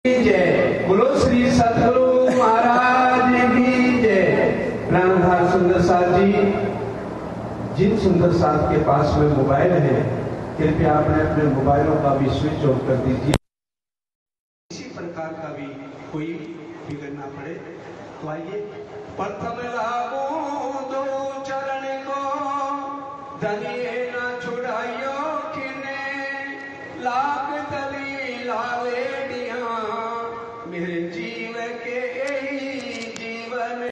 जय बोलो श्री सतगुरु महाराज की जय। प्राणधार सुंदर साथ जी, जिन सुंदर साथ के पास में मोबाइल है, कृपया अपने अपने मोबाइलों का भी स्विच ऑफ कर दीजिए। इसी प्रकार का भी कोई फिक्र ना पड़े। तो आइए, प्रथम लागू दो चरण को धनिए ना छुड़ाइयो किने, लाख तली लावे मेरे जीव के जीवन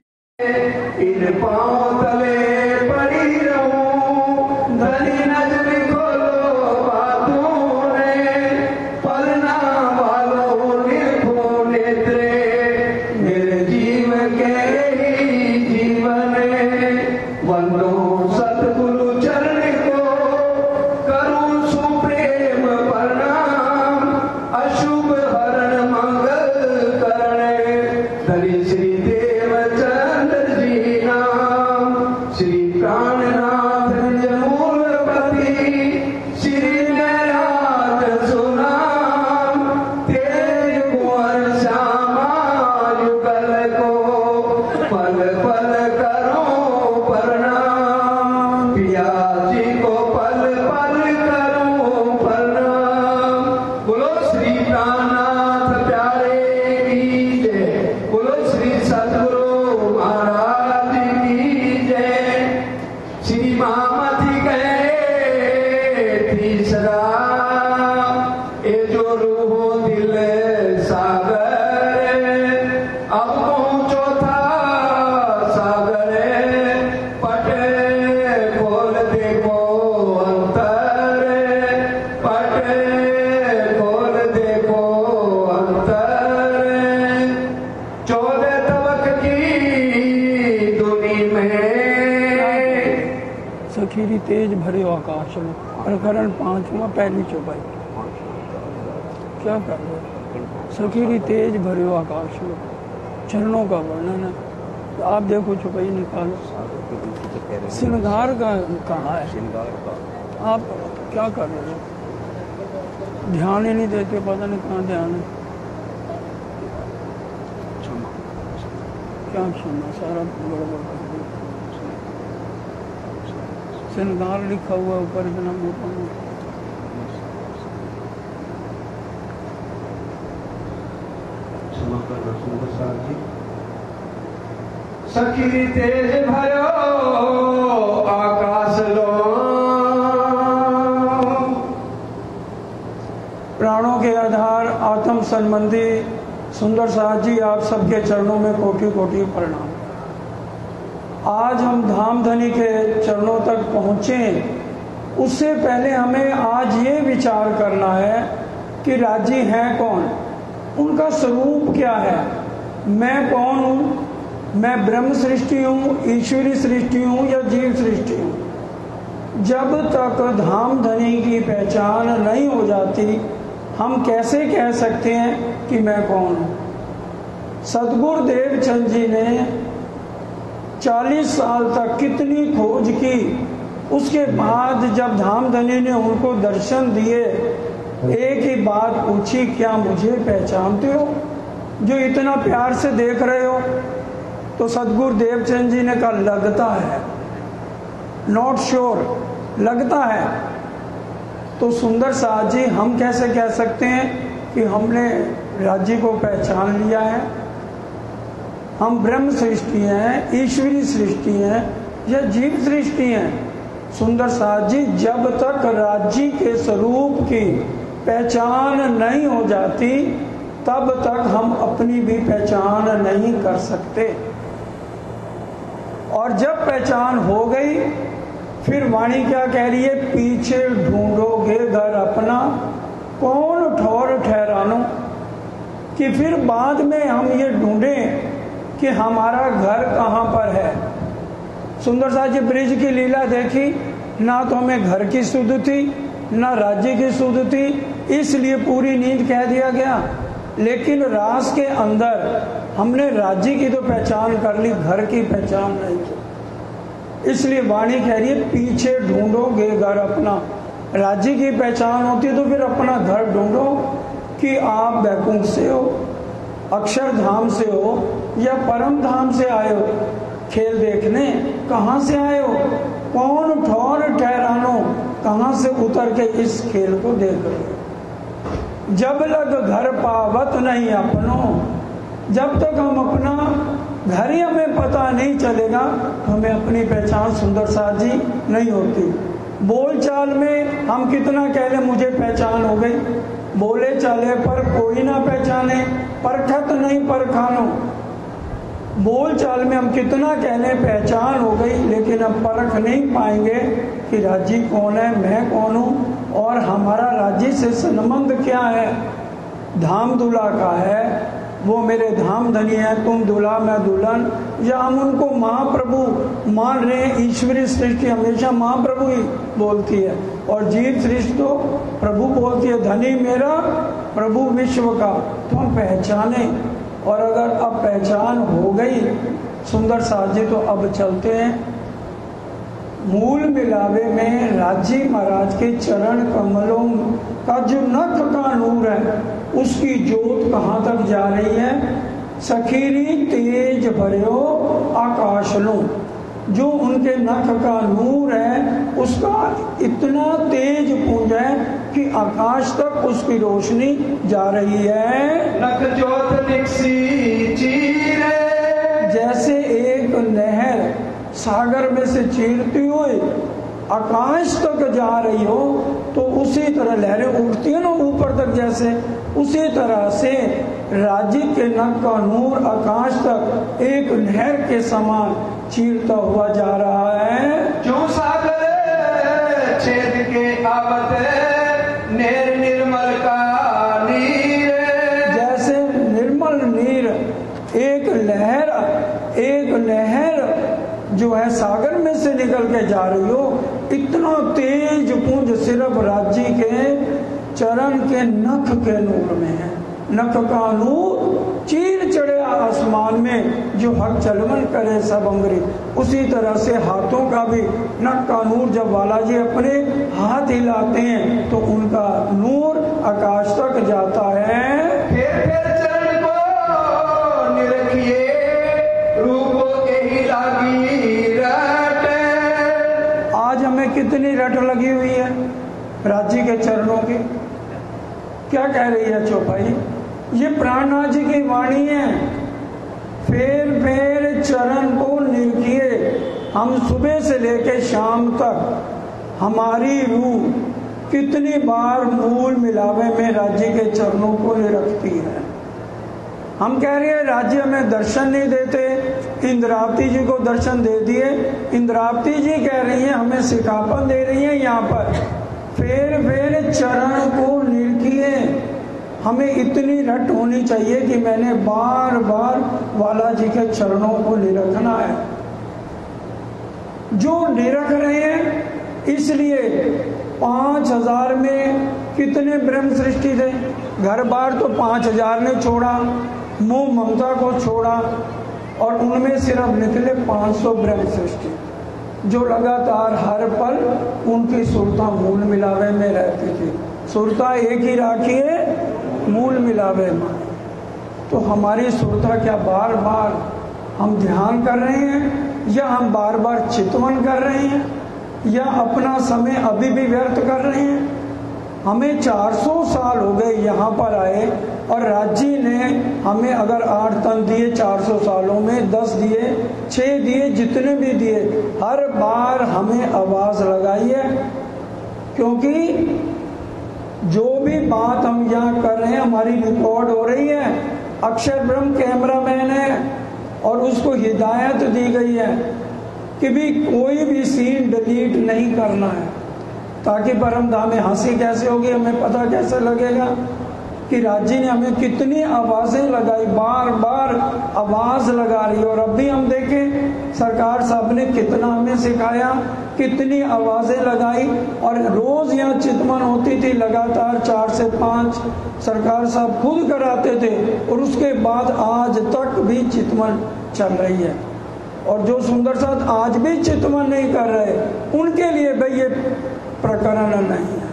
इन पांव तले पड़ी रहूं, धनी नजर खोलो बातों ने, पलना वालों निर्भो नेत्रे मेरे जीव के जीवन। वंदो सतगुरु चरण को करूं सुप्रेम प्रणाम, अशुभ हरण श्री देवचंद्र जी नाम, श्री प्राणनाथ मूलपति, श्री नराज सुनाम, तेज कुंवर श्यामा युगल को पल पल करो प्रणाम, पिया जी को पल पल करो प्रणाम। बोलो श्री प्राणनाथ प्यारे की जय, बोलो श्री सतगुरु महाराज की जय। श्री महामति गए तीसरा, ये जो रूह दिल सागर, अब पहुंचो था सागर, पटे खोल देखो अंतर, पटे खोल देखो अंतर। 14 तवक की दुनी में सखीरी तेज भरे आकाश में, प्रकरण 5वां, पहली चौपाई। क्या कर रहे हो? सखीरी तेज भरे आकाश में, चरणों का वर्णन है। तो आप देखो चौपाई निकालो, श्रृंगार का कहाँ है? आप क्या कर रहे हो? ध्यान ही नहीं देते, पता नहीं कहाँ ध्यान है। क्या क्षमा, सारा गड़बड़ कर दिया। श्रृंगार लिखा हुआ ऊपर इतना मोटा मोटा। सखी तेज भरो आकाश लो, प्राणों के आधार आत्म संबंधी सुंदर साथ जी, आप सबके चरणों में कोटि कोटि प्रणाम। आज हम धामधनी के चरणों तक पहुँचे, उससे पहले हमें आज ये विचार करना है कि राजी हैं कौन, उनका स्वरूप क्या है, मैं कौन हूँ, मैं ब्रह्म सृष्टि हूँ, ईश्वरी सृष्टि हूँ या जीव सृष्टि हूँ। जब तक धामधनी की पहचान नहीं हो जाती, हम कैसे कह सकते हैं कि मैं कौन हूँ। सतगुरु देवचंद जी ने 40 साल तक कितनी खोज की, उसके बाद जब धामधनी ने उनको दर्शन दिए, एक ही बात पूछी, क्या मुझे पहचानते हो जो इतना प्यार से देख रहे हो? तो सतगुरु देवचंद जी ने कहा लगता है, नॉट श्योर, लगता है। तो सुंदर साथ जी, हम कैसे कह सकते हैं कि हमने राज्य को पहचान लिया है? हम ब्रह्म सृष्टि हैं, ईश्वरी सृष्टि हैं या जीव सृष्टि हैं? सुंदर साथ जी, जब तक राज्य के स्वरूप की पहचान नहीं हो जाती, तब तक हम अपनी भी पहचान नहीं कर सकते। और जब पहचान हो गई, फिर वाणी क्या कह रही है? पीछे ढूंढोगे घर अपना, कौन ठौर ठहरानो। कि फिर बाद में हम ये ढूंढें कि हमारा घर कहाँ पर है। सुंदर साथ जी, ब्रिज की लीला देखी ना, तो हमें घर की सुध थी ना राज्य की सुध थी, इसलिए पूरी नींद कह दिया गया। लेकिन रास के अंदर हमने राज्य की तो पहचान कर ली, घर की पहचान नहीं की। इसलिए वाणी कह रही है पीछे ढूंढोगे घर अपना। राज्य की पहचान होती तो फिर अपना घर ढूंढो, कि आप बैकुंठ से हो, अक्षरधाम से हो या परम धाम से आए हो खेल देखने? कहाँ से आए हो? कौन ठौर ठहरानो कहाँ से उतर के इस खेल को देख रहे हो? जब लग घर पावत नहीं अपनो, जब तक हम अपना घर ही हमें पता नहीं चलेगा हमें अपनी पहचान सुंदर साथ जी नहीं होती। बोल चाल में हम कितना कह ले मुझे पहचान हो गई, बोले चाले पर कोई ना पहचाने, परखत नहीं परखानो। बोल चाल में हम कितना कह लें पहचान हो गई, लेकिन हम परख नहीं पाएंगे कि राज्य कौन है, मैं कौन हूँ और हमारा राज्य से संबंध क्या है। धाम दूल्हा का है, वो मेरे धाम धनी है, तुम दूल्हा मैं दुल्हन, या हम उनको महाप्रभु मान रहे हैं। ईश्वरीय सृष्टि हमेशा महाप्रभु ही बोलती है और जीव सृष्टि तो प्रभु बोलती है, धनी मेरा प्रभु विश्व का। तो हम पहचाने, और अगर अब पहचान हो गई सुंदर साथ जी तो अब चलते हैं मूल मिलावे में राजी महाराज के चरण कमलों का जो नख का नूर है उसकी जोत कहाँ तक जा रही है? सखीरी तेज भरियो आकाश लो, जो उनके नख का नूर है उसका इतना तेज पुंज है कि आकाश तक उसकी रोशनी जा रही है। नख जोत निकसी चीरे, जैसे एक नहर सागर में से चीरती हुई आकाश तक जा रही हो तो उसी तरह लहरें उठती है ना ऊपर तक, जैसे उसी तरह से राज्य के नख का नूर आकाश तक एक नहर के समान चीरता हुआ जा रहा है। जो सागर छेद के आवत नेर निर्मल का नीर, जैसे निर्मल नीर एक लहर जो है सागर में से निकल के जा रही हो, इतना तेज पुंज सिर्फ राज्य के चरण के नख के नूर में है। नख का नूर चीर चढ़े आसमान में जो हक चलवन करे सब अंगरी, उसी तरह से हाथों का भी नख का नूर जब बालाजी अपने हाथ हिलाते हैं तो उनका नूर आकाश तक जाता है। फिर चरण को निरखिए रूप यही लागी रट। आज हमें कितनी रट लगी हुई है राज्य के चरणों की। क्या कह रही है चौपाई? ये प्राणनाथ जी की वाणी है। फेर चरण को निरखिए, हम सुबह से लेकर शाम तक हमारी रूह कितनी बार मूल मिलावे में राज्य के चरणों को निरखती है। हम कह रहे हैं राज्य में दर्शन नहीं देते, इंद्रावती जी को दर्शन दे दिए। इंद्रावती जी कह रही हैं हमें सिखापन दे रही हैं यहाँ पर, फेर चरण को निरखिए। हमें इतनी रट होनी चाहिए कि मैंने बार बार बालाजी के चरणों को निरखना है। जो निरख रहे हैं, इसलिए 5000 में कितने ब्रह्म सृष्टि थे? घर बार तो 5000 ने छोड़ा, मोह ममता को छोड़ा, और उनमें सिर्फ निकले 500 ब्रह्म सृष्टि जो लगातार हर पल उनकी सुरता मूल मिलावे में रहती थी। सुरता एक ही राखिए मूल मिलावे में। तो हमारी सुरता क्या बार बार हम ध्यान कर रहे हैं, या हम बार बार चितवन कर रहे हैं, या अपना समय अभी भी व्यर्थ कर रहे हैं? हमें 400 साल हो गए यहाँ पर आए, और राज्य ने हमें अगर 8 तन दिए 400 सालों में, 10 दिए, 6 दिए, जितने भी दिए, हर बार हमें आवाज लगाई है। क्योंकि जो भी बात हम यहाँ कर रहे हैं हमारी रिकॉर्ड हो रही है। अक्षर ब्रह्म कैमरामैन है और उसको हिदायत दी गई है कि भी कोई भी सीन डिलीट नहीं करना है, ताकि परम धाम में हंसी कैसे होगी, हमें पता कैसे लगेगा कि राज्य ने हमें कितनी आवाजें लगाई, बार बार आवाज लगा रही। और अब भी हम देखें सरकार साहब ने कितना हमें सिखाया, कितनी आवाजें लगाई, और रोज यहाँ चितवन होती थी लगातार 4 से 5 सरकार साहब खुद कराते थे, और उसके बाद आज तक भी चितवन चल रही है। और जो सुंदर साथ आज भी चितवन नहीं कर रहे, उनके लिए भाई ये प्रकरण नहीं है।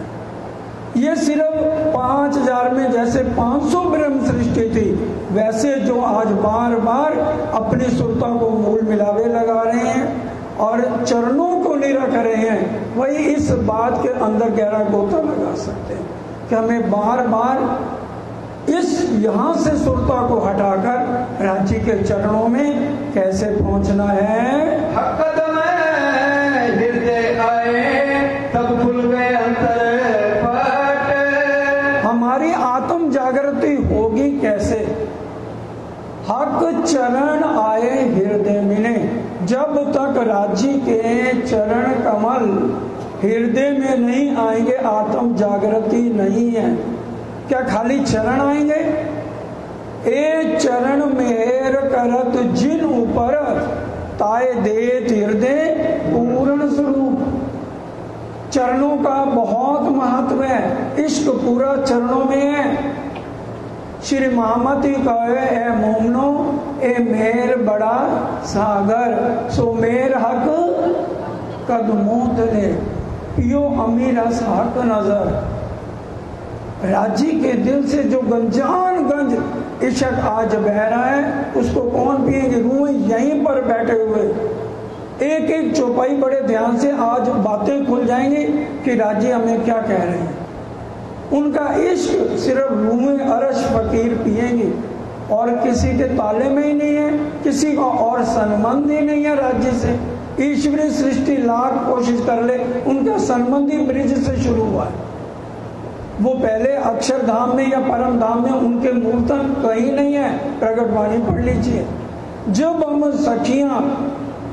ये सिर्फ 5000 में जैसे 500 ब्रह्म सृष्टि थी, वैसे जो आज बार बार अपनी सुरता को मूल मिलावे लगा रहे हैं और चरणों को नहीं रख रहे हैं, वही इस बात के अंदर गहरा गोता लगा सकते हैं कि हमें बार बार इस यहाँ से सुरता को हटाकर रांची के चरणों में कैसे पहुंचना है। हकद में हृदय आए तब खुल गए अंतर पट। हमारी आत्म जागृति होगी कैसे? हक चरण आए हृदय मिले। जब तक राज्य के चरण कमल हृदय में नहीं आएंगे, आत्म जागृति नहीं है। क्या खाली चरण आएंगे? ए चरण मेहर करत जिन ऊपर ताए देत हृदय पूर्ण स्वरूप। चरणों का बहुत महत्व है, इश्क पूरा चरणों में है। श्री महामती कहे ए मोमनो ए मेर बड़ा सागर, सो मेर हक कदमों तले पियो अमीर हक नजर। राजी के दिल से जो गंजान गंज इश्क आज बह रहा है, उसको कौन पिएंगे? रूह यहीं पर बैठे हुए एक एक चौपाई बड़े ध्यान से आज बातें खुल जाएंगी कि राजी हमें क्या कह रहे हैं। उनका इश्क सिर्फ रूह अरश फकीर पिएंगे और किसी के ताले में ही नहीं है, किसी का और संबंध ही नहीं है राज्य से। ईश्वरीय सृष्टि लाख कोशिश कर ले, उनका संबंध ही ब्रिज से शुरू हुआ है। वो पहले अक्षरधाम में या परम धाम में उनके मूर्तन कहीं नहीं है, प्रकटवाणी पढ़ लीजिए। जब हम सखियां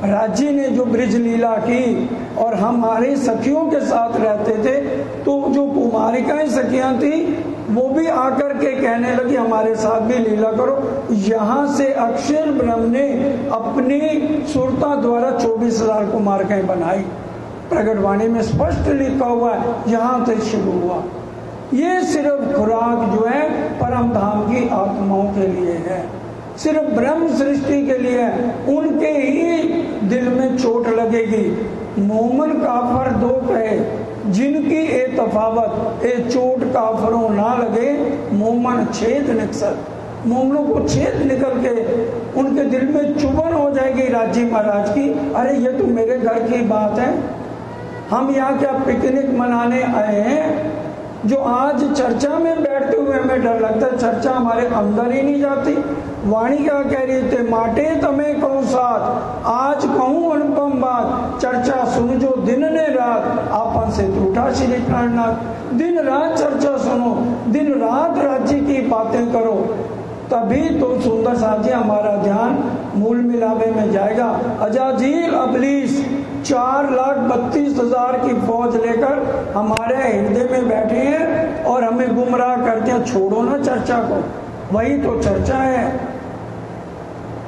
राज्य ने जो ब्रिज लीला की और हमारे सखियों के साथ रहते थे, तो जो कुमारिकाएं सखियां थी वो भी आकर के कहने लगी हमारे साथ भी लीला करो। यहाँ से अक्षर ब्रह्म ने अपनी सुरता द्वारा 24,000 कुमारिकाएं बनाई। प्रकटवाणी में स्पष्ट लिखा हुआ है, यहाँ से शुरू हुआ। ये सिर्फ खुराक जो है परम धाम की आत्माओं के लिए है, सिर्फ ब्रह्म सृष्टि के लिए है। उनके ही दिल में चोट लगेगी। मोमन काफर दो कहे जिनकी ए तफावत, ए चोट काफरों ना लगे मोमन छेद निकल। मोमनों को छेद निकल के उनके दिल में चुभन हो जाएगी राजी महाराज की, अरे ये तो मेरे घर की बात है, हम यहाँ क्या पिकनिक मनाने आए हैं। जो आज चर्चा में बैठते हुए हमें डर लगता है, चर्चा हमारे अंदर ही नहीं जाती। वाणी क्या कह रही थे? माटे तमें कहूँ साथ, आज कहूँ अनुपम बात, चर्चा सुन जो दिन ने रात, आपन से टूटा श्री प्राणनाथ। दिन रात चर्चा सुनो, दिन रात राज्य की बातें करो, तभी तो सुंदर साथी हमारा ध्यान मूल मिलावे में जाएगा। अजाजील अबलीस 4,32,000 की फौज लेकर हमारे हृदय में बैठे हैं और हमें गुमराह करते हैं। छोड़ो ना चर्चा को, वही तो चर्चा है।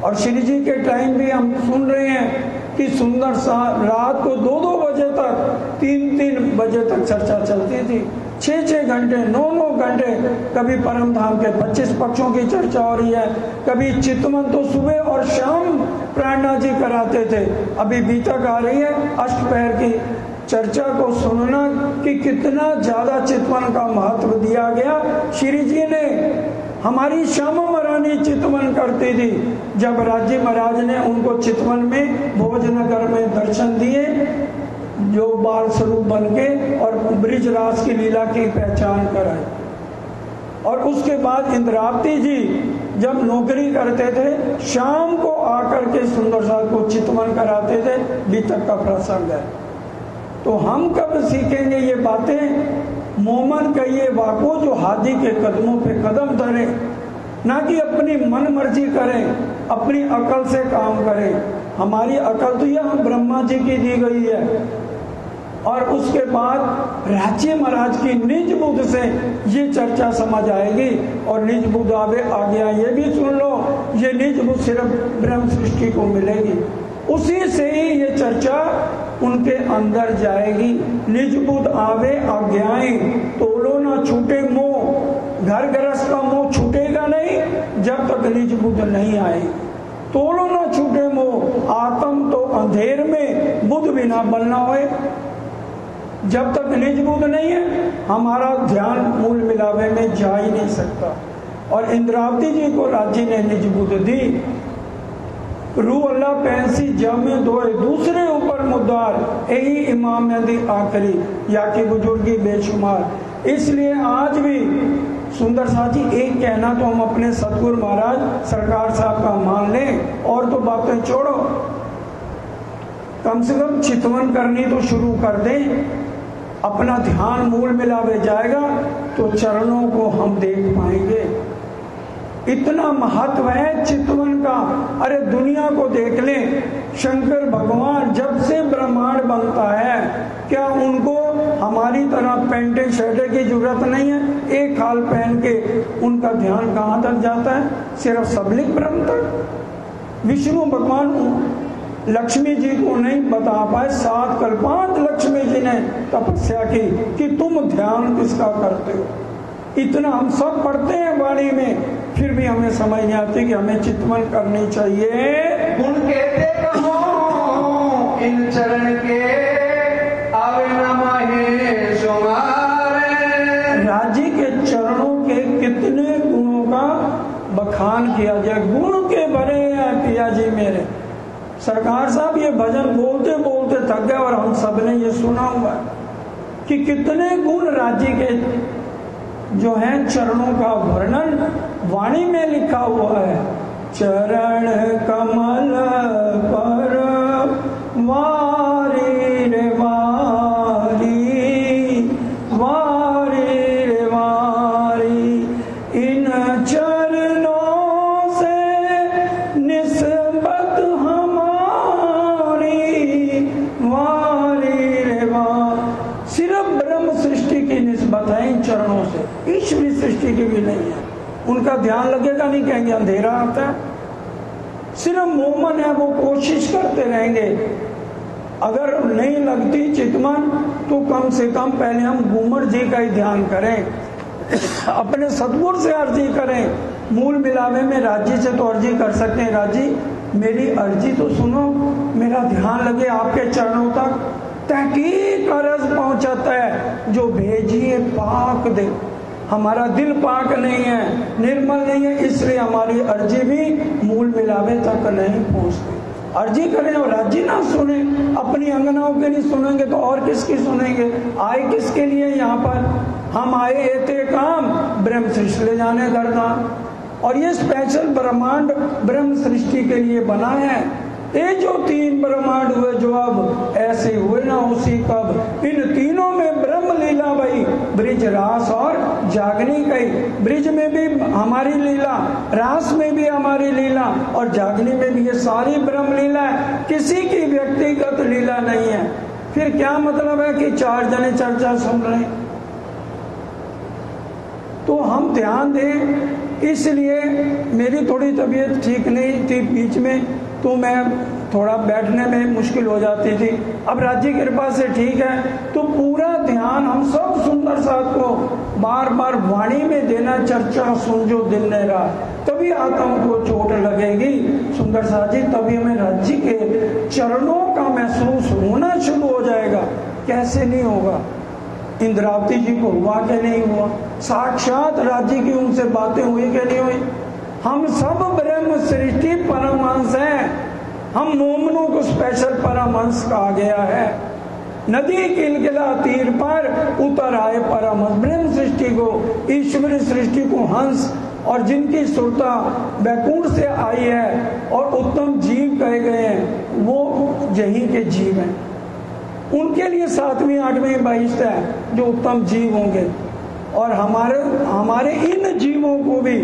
और श्री जी के टाइम भी हम सुन रहे हैं कि सुंदर सा रात को 2-2 बजे तक, 3-3 बजे तक चर्चा चलती थी, 6-6 घंटे, 9-9 घंटे। कभी परम धाम के 25 पक्षों की चर्चा हो रही है, कभी चितवन तो सुबह और शाम प्राणनाथ जी कराते थे। अभी बीतक आ रही है अष्टपहर की चर्चा को सुनना कि कितना ज्यादा चितवन का महत्व दिया गया। श्री जी ने हमारी श्यामा महारानी चितवन करती थी, जब राज्य महाराज ने उनको चितवन में भोजनगर में दर्शन दिए, जो बाल स्वरूप बन के और ब्रिजराज की लीला की पहचान कराई। और उसके बाद इंद्रावती जी जब नौकरी करते थे, शाम को आकर के सुंदर साहब को चितवन कराते थे। बीतक का प्रसंग है। तो हम कब सीखेंगे ये बातें? मोमन कहिए वाको जो हादी के कदमों पे कदम धरे, ना कि अपनी मन मर्जी करें, अपनी अकल से काम करें। हमारी अकल तो यह ब्रह्मा जी की दी गई है। और उसके बाद राज्य महाराज की निज बुद्ध से ये चर्चा समझ आएगी। और निज बुद्ध आगे आ गया, ये भी सुन लो, ये निज बुद्ध सिर्फ ब्रह्म सृष्टि को मिलेगी, उसी से ही ये चर्चा उनके अंदर जाएगी। निज बुद्ध आवे आज्ञाएं, तोलो ना छूटे मोह। घर गृहस्थ का मोह छूटेगा नहीं जब तक निज बुद्ध नहीं आए। तोलो ना छूटे मोह, आत्म तो अंधेर में बुद्ध बिना बनना होए। जब तक निज बुद्ध नहीं है हमारा ध्यान मूल मिलावे में जा ही नहीं सकता। और इंद्रावती जी को राज्य ने निज बुद्ध दी। रू अल्लाह पैंसी जब में दोए दूसरे ऊपर मुद्दार यही इमाम ने दी आखिरी या की बुजुर्गी बेशुमार। इसलिए आज भी सुंदर साथ जी एक कहना तो हम अपने सतगुरु महाराज सरकार साहब का मान लें और तो बातें छोड़ो, कम से कम चितवन करनी तो शुरू कर दें। अपना ध्यान मूल मिलावे जाएगा तो चरणों को हम देख पाएंगे। इतना महत्व है चितवन का। अरे दुनिया को देख लें, शंकर भगवान जब से ब्रह्मांड बनता है क्या उनको हमारी तरह पेंटे शर्टे की जरूरत नहीं है? एक खाल पहन के उनका ध्यान कहाँ तक जाता है? सिर्फ सबलिक ब्रह्म तक। विष्णु भगवान लक्ष्मी जी को नहीं बता पाए, 7 कल्पांत लक्ष्मी जी ने तपस्या की कि तुम ध्यान किसका करते हो। इतना हम सब पढ़ते हैं वाणी में, फिर भी हमें समझ नहीं आती कि हमें चितवन करनी चाहिए। गुण कहते कहो इन चरण के आवे न माहे शुमार। राजी के चरणों के कितने गुणों का बखान किया जाए। गुण के भरे हैं पिया जी मेरे। सरकार साहब ये भजन बोलते बोलते थक गए और हम सब ने ये सुना हुआ है कि कितने गुण राज्य के जो है चरणों का वर्णन वाणी में लिखा हुआ है। चरण कमल पर वारी रे वारी, वारी रे वारी, इन चरणों से निस्बत हमारी, वारी रे वारी। सिर्फ ब्रह्म सृष्टि की निस्बत है इन चरणों से, ईश्वरी सृष्टि की भी नहीं है। उनका ध्यान लगेगा नहीं, कहेंगे अंधेरा आता है। सिर्फ मोमन है, वो कोशिश करते रहेंगे। अगर नहीं लगती चितवन तो कम से कम पहले हम घूमर जी का ही ध्यान करें, अपने सतगुरु से अर्जी करें। मूल मिलावे में राज्य से तो अर्जी कर सकते हैं, राज्य मेरी अर्जी तो सुनो, मेरा ध्यान लगे आपके चरणों तक। तहकीक अर्ज पहुंचाता है जो भेजिए पाक दे। हमारा दिल पाक नहीं है, निर्मल नहीं है, इसलिए हमारी अर्जी भी मूल मिलावे तक नहीं पहुंचती। अर्जी करें और राज्य ना सुने, अपनी अंगनाओं के नहीं सुनेंगे तो और किसकी सुनेंगे? आए किसके लिए यहाँ पर? हम आए एते काम ब्रह्म सृष्टि ले जाने दरदान। और ये स्पेशल ब्रह्मांड ब्रह्म सृष्टि के लिए बना है। ये जो 3 ब्रह्मांड हुए जो अब ऐसे हुए ना उसी कब, इन तीनों में ब्रह्म लीला भाई, ब्रिज रास और जागनी कही। ब्रिज में भी हमारी लीला, रास में भी हमारी लीला और जागनी में भी, ये सारी ब्रह्म लीला है, किसी की व्यक्तिगत लीला नहीं है। फिर क्या मतलब है कि 4 जने चर्चा सुन रहे? तो हम ध्यान दें। इसलिए मेरी थोड़ी तबीयत ठीक नहीं थी बीच में, तो मैं थोड़ा बैठने में मुश्किल हो जाती थी। अब राज्य की कृपा से ठीक है, तो पूरा ध्यान हम सब सुंदर साथ को बार बार वाणी में देना। चर्चा सुन जो दिन ने रात, तभी आत्मा को चोट लगेगी सुंदर साथ जी, तभी हमें राज्य के चरणों का महसूस होना शुरू हो जाएगा। कैसे नहीं होगा? इंद्रावती जी को हुआ कि नहीं हुआ? साक्षात राज्य की उनसे बातें हुई कि नहीं हुई? हम सब ब्रह्म सृष्टि परमहंस हैं। हम मोमनों को स्पेशल परमहंस कहा गया है। नदी किलकिला तीर पर उतर आए परमहंस। ब्रह्म सृष्टि को, ईश्वरी सृष्टि को हंस, और जिनकी सुरता वैकुंठ से आई है और उत्तम जीव कहे गए हैं, वो यही के जीव हैं। उनके लिए 7वीं 8वीं बहिष्ठ है जो उत्तम जीव होंगे। और हमारे इन जीवों को भी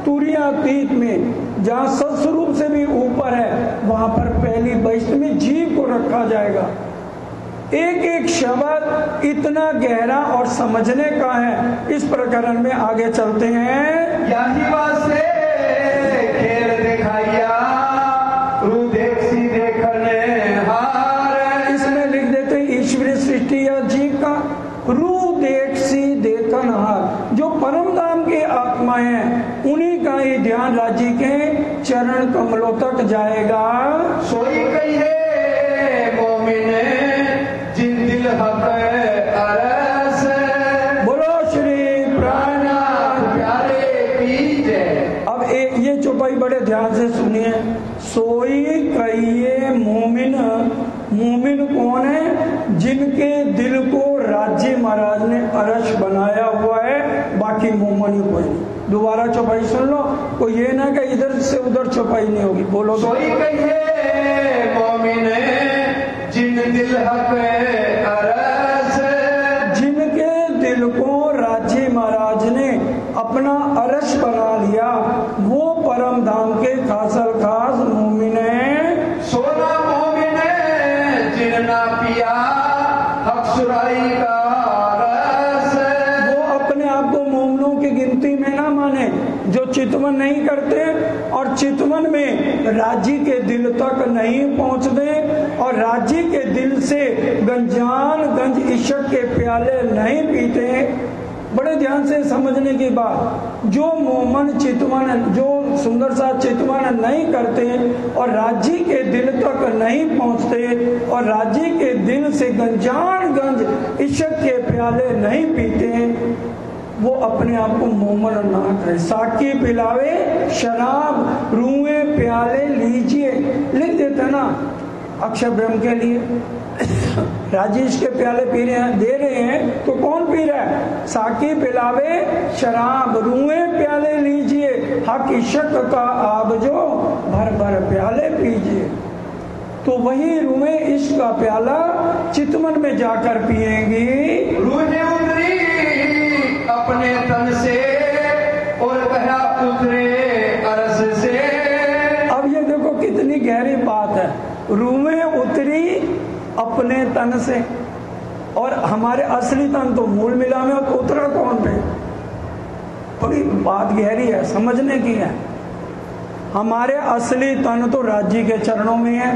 तुरीयातीत में, जहाँ सत्स्वरूप से भी ऊपर है, वहां पर पहली बहिष्ठ में जीव को रखा जाएगा। एक एक शब्द इतना गहरा और समझने का है। इस प्रकरण में आगे चलते हैं। यही वास्ते खेल दिखाया रू देख सी देखने हार। इसमें लिख देते ईश्वरी सृष्टि या जीव का रू देख सी देखन हार। जो परम धाम की आत्मा है उन्हीं का ही ध्यान राज्य के चरण कमलों तक जाएगा। सोई कही है मोमिन जिन दिल हक ये चौपाई बड़े ध्यान से सुनिए। सोई कहिए मोमिन, मोमिन कौन है? जिनके दिल को राज्य महाराज ने अरश बनाया हुआ है, बाकी मोमिन ही कोई नहीं। दोबारा चौपाई सुन लो, कोई ये ना कि इधर से उधर चौपाई नहीं होगी। बोलो। सोई कहिए मोमिन जिन दिल हक अरश, जिनके दिल को राज्य महाराज ने अपना अरश बना लिया, वो परम धाम के खासल खास मोमिन है। सोना मोमिन जिन ना पिया हक सुराई का रस, वो अपने आप को मोमिनों की गिनती में ना माने जो चितवन नहीं करते और चितवन में राजी के दिल तक नहीं पहुंचते और राजी के दिल से गंजान गंज इश्क के प्याले नहीं पीते। बड़े ध्यान से समझने की बात, जो मोमन चितवन, जो सुंदर सा चितवन नहीं करते और राजी के दिल तक नहीं पहुंचते और राजी के दिल से गंजान गंज इश्क के प्याले नहीं पीते, वो अपने आप को मोमन ना करे। साकी पिलावे शराब रूए प्याले लीजिए, लिख देते ना अक्षर ब्रह्म के लिए। राजेश के प्याले पी रहे हैं, दे रहे हैं, तो कौन पी रहा है? साकी पिलावे शराब रूए प्याले लीजिए, हक इश्क का आब जो भर भर प्याले पीजिए। तो वही रूए इश्क का प्याला चितवन में जाकर पिएंगी। रूहे उतरी अपने तन से और कहा उतरे अरस से। अब ये देखो कितनी गहरी बात है। रूहें उतरी अपने तन से, और हमारे असली तन तो मूल मिला में, तो उतरा कौन पे? थोड़ी बात गहरी है, समझने की है। हमारे असली तन तो राज्य के चरणों में है,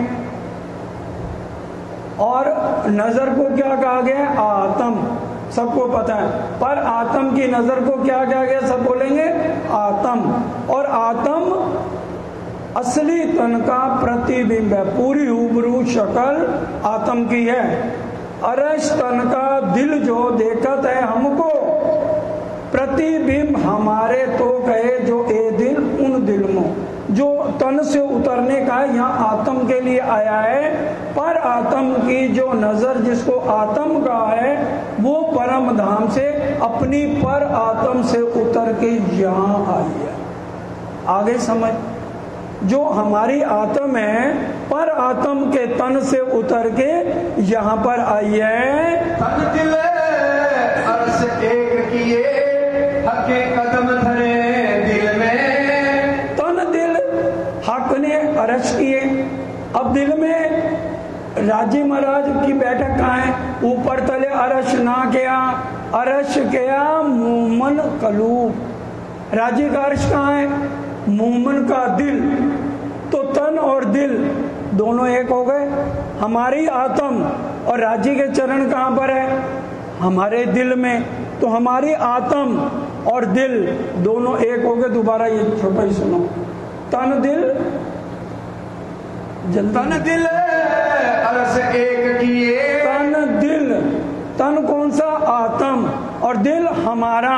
और नजर को क्या कहा गया? आत्म, सबको पता है। पर आत्म की नजर को क्या कहा गया? सब बोलेंगे आत्म। और आत्म असली तन का प्रतिबिंब है, पूरी रूबरू शक्ल आत्म की है। अरश तन का दिल जो देखत है हमको, प्रतिबिंब हमारे तो कहे जो ए दिल उन दिल में, जो तन से उतरने का यहाँ आत्म के लिए आया है। पर आत्म की जो नजर जिसको आत्म का है, वो परम धाम से अपनी पर आत्म से उतर के यहाँ आई है। आगे समझ, जो हमारी आत्म है पर आत्म के तन से उतर के यहाँ पर आई है। तन दिल अर्श एक किए हके कदम धरे दिल में। तन दिल हक ने अरश किए। अब दिल में राजी महाराज की बैठक कहाँ है? ऊपर तले अरश ना किया, अरश किया मोमन कलूब। राजी का अर्श कहाँ है? मोमन का दिल। तो तन और दिल दोनों एक हो गए। हमारी आत्म और राजी के चरण कहाँ पर है? हमारे दिल में। तो हमारी आत्म और दिल दोनों एक हो गए। दोबारा ये चौपाई सुनो। तन दिल, तन दिल अर्श एक किए। तन दिल, तन कौन सा? आत्म, और दिल हमारा,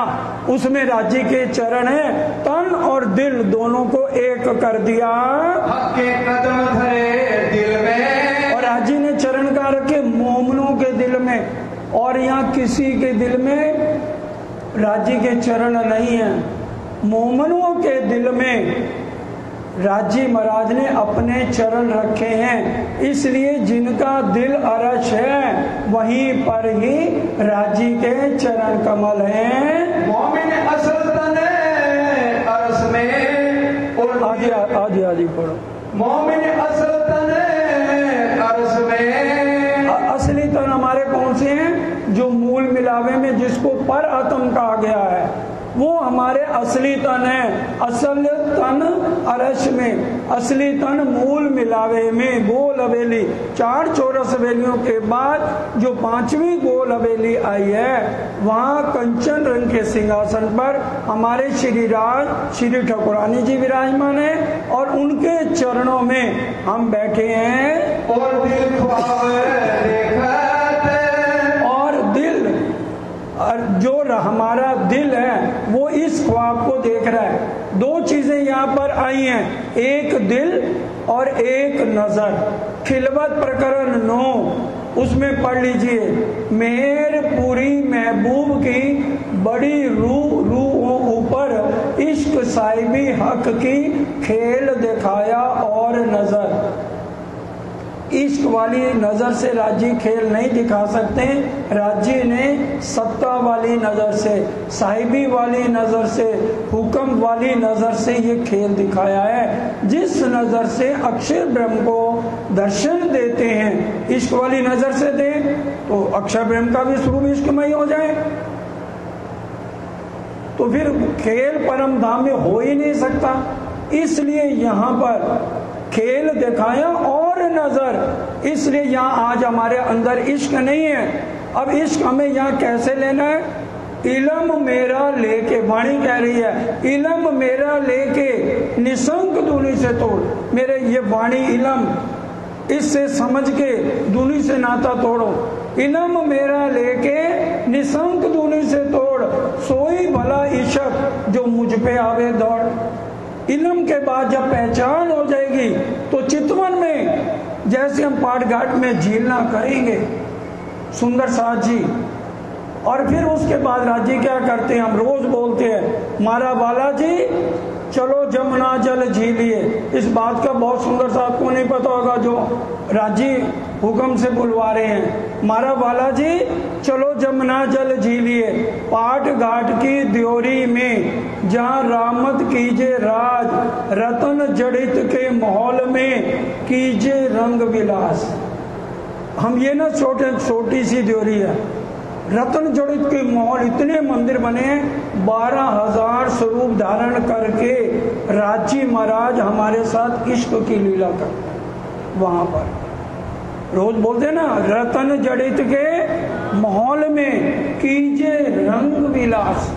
उसमें राज्य के चरण है। तन और दिल दोनों को एक कर दिया, हक के कदम धरे दिल में। और राज्य ने चरण का रखे मोमनों के दिल में, और यहाँ किसी के दिल में राज्य के चरण नहीं है। मोमनों के दिल में राजी महाराज ने अपने चरण रखे हैं, इसलिए जिनका दिल अरश है वहीं पर ही राजी के चरण कमल हैं। मोमिन असल तन अरश में और आदि पढ़ो। मोमिन असल तन अरश में। असली तन हमारे कौन से हैं? जो मूल मिलावे में जिसको पर आत्म कहा गया है, वो हमारे असली तन है। असल तन अरश में, असली तन मूल मिलावे में। गोल हवेली, 4 चौरस हवेलियों के बाद जो 5वीं गोल हवेली आई है, वहाँ कंचन रंग के सिंहासन पर हमारे श्री ठाकुरानी जी विराजमान है, और उनके चरणों में हम बैठे हैं। और दिल ख्वाब देखत, और दिल जो हमारा दिल है वो इस ख्वाब को देख रहा है। दो चीजें यहाँ पर आई हैं, एक दिल और एक नजर। खिलवत प्रकरण 9 उसमें पढ़ लीजिए, मेहर पूरी महबूब की बड़ी रूह ऊपर इश्क साहिबी हक की खेल दिखाया और नजर। इश्क वाली नजर से राजी खेल नहीं दिखा सकते, राजी ने सत्ता वाली नजर से, साहिबी वाली नजर से, हुक्म वाली नजर से ये खेल दिखाया है। जिस नजर से अक्षर ब्रह्म को दर्शन देते हैं, इश्क वाली नजर से दे तो अक्षर ब्रह्म का भी स्वरूप इश्कमय हो जाए, तो फिर खेल परम धाम में हो ही नहीं सकता। इसलिए यहाँ पर खेल दिखाया और नजर, इसलिए यहाँ आज हमारे अंदर इश्क नहीं है। अब इश्क हमें यहाँ कैसे लेना है? इल्म मेरा लेके, वाणी कह रही है, इल्म मेरा लेके निसंक दूनी से तोड़। मेरे ये वाणी इल्म, इससे समझ के दूनी से नाता तोड़ो। इल्म मेरा लेके निसंक दूनी से तोड़, सोई भला इश्क जो मुझ पे आवे दौड़। इल्म के बाद जब पहचान हो जाएगी तो चितवन में जैसे हम पाट घाट में झीलना करेंगे सुंदर साथ जी, और फिर उसके बाद राजी क्या करते हैं, हम रोज बोलते हैं, मारा बालाजी चलो जमुना जल झीलिए। इस बात का बहुत सुंदर साथ को नहीं पता होगा जो राजी हुक्म से बुलवा रहे हैं, मारा बालाजी चलो जमुना जल झीलिए। पाट घाट की द्योरी में जहाँ रामत कीजे राज, रतन जड़ित के माहौल में कीजे रंग विलास। हम ये ना छोटी सी द्योरी है, रतन जड़ित के माहौल, इतने मंदिर बने, 12,000 स्वरूप धारण करके राजी महाराज हमारे साथ इश्क की लीला करते। वहां पर रोज बोलते ना, रतन जड़ित के माहौल में कीजे रंग विलास।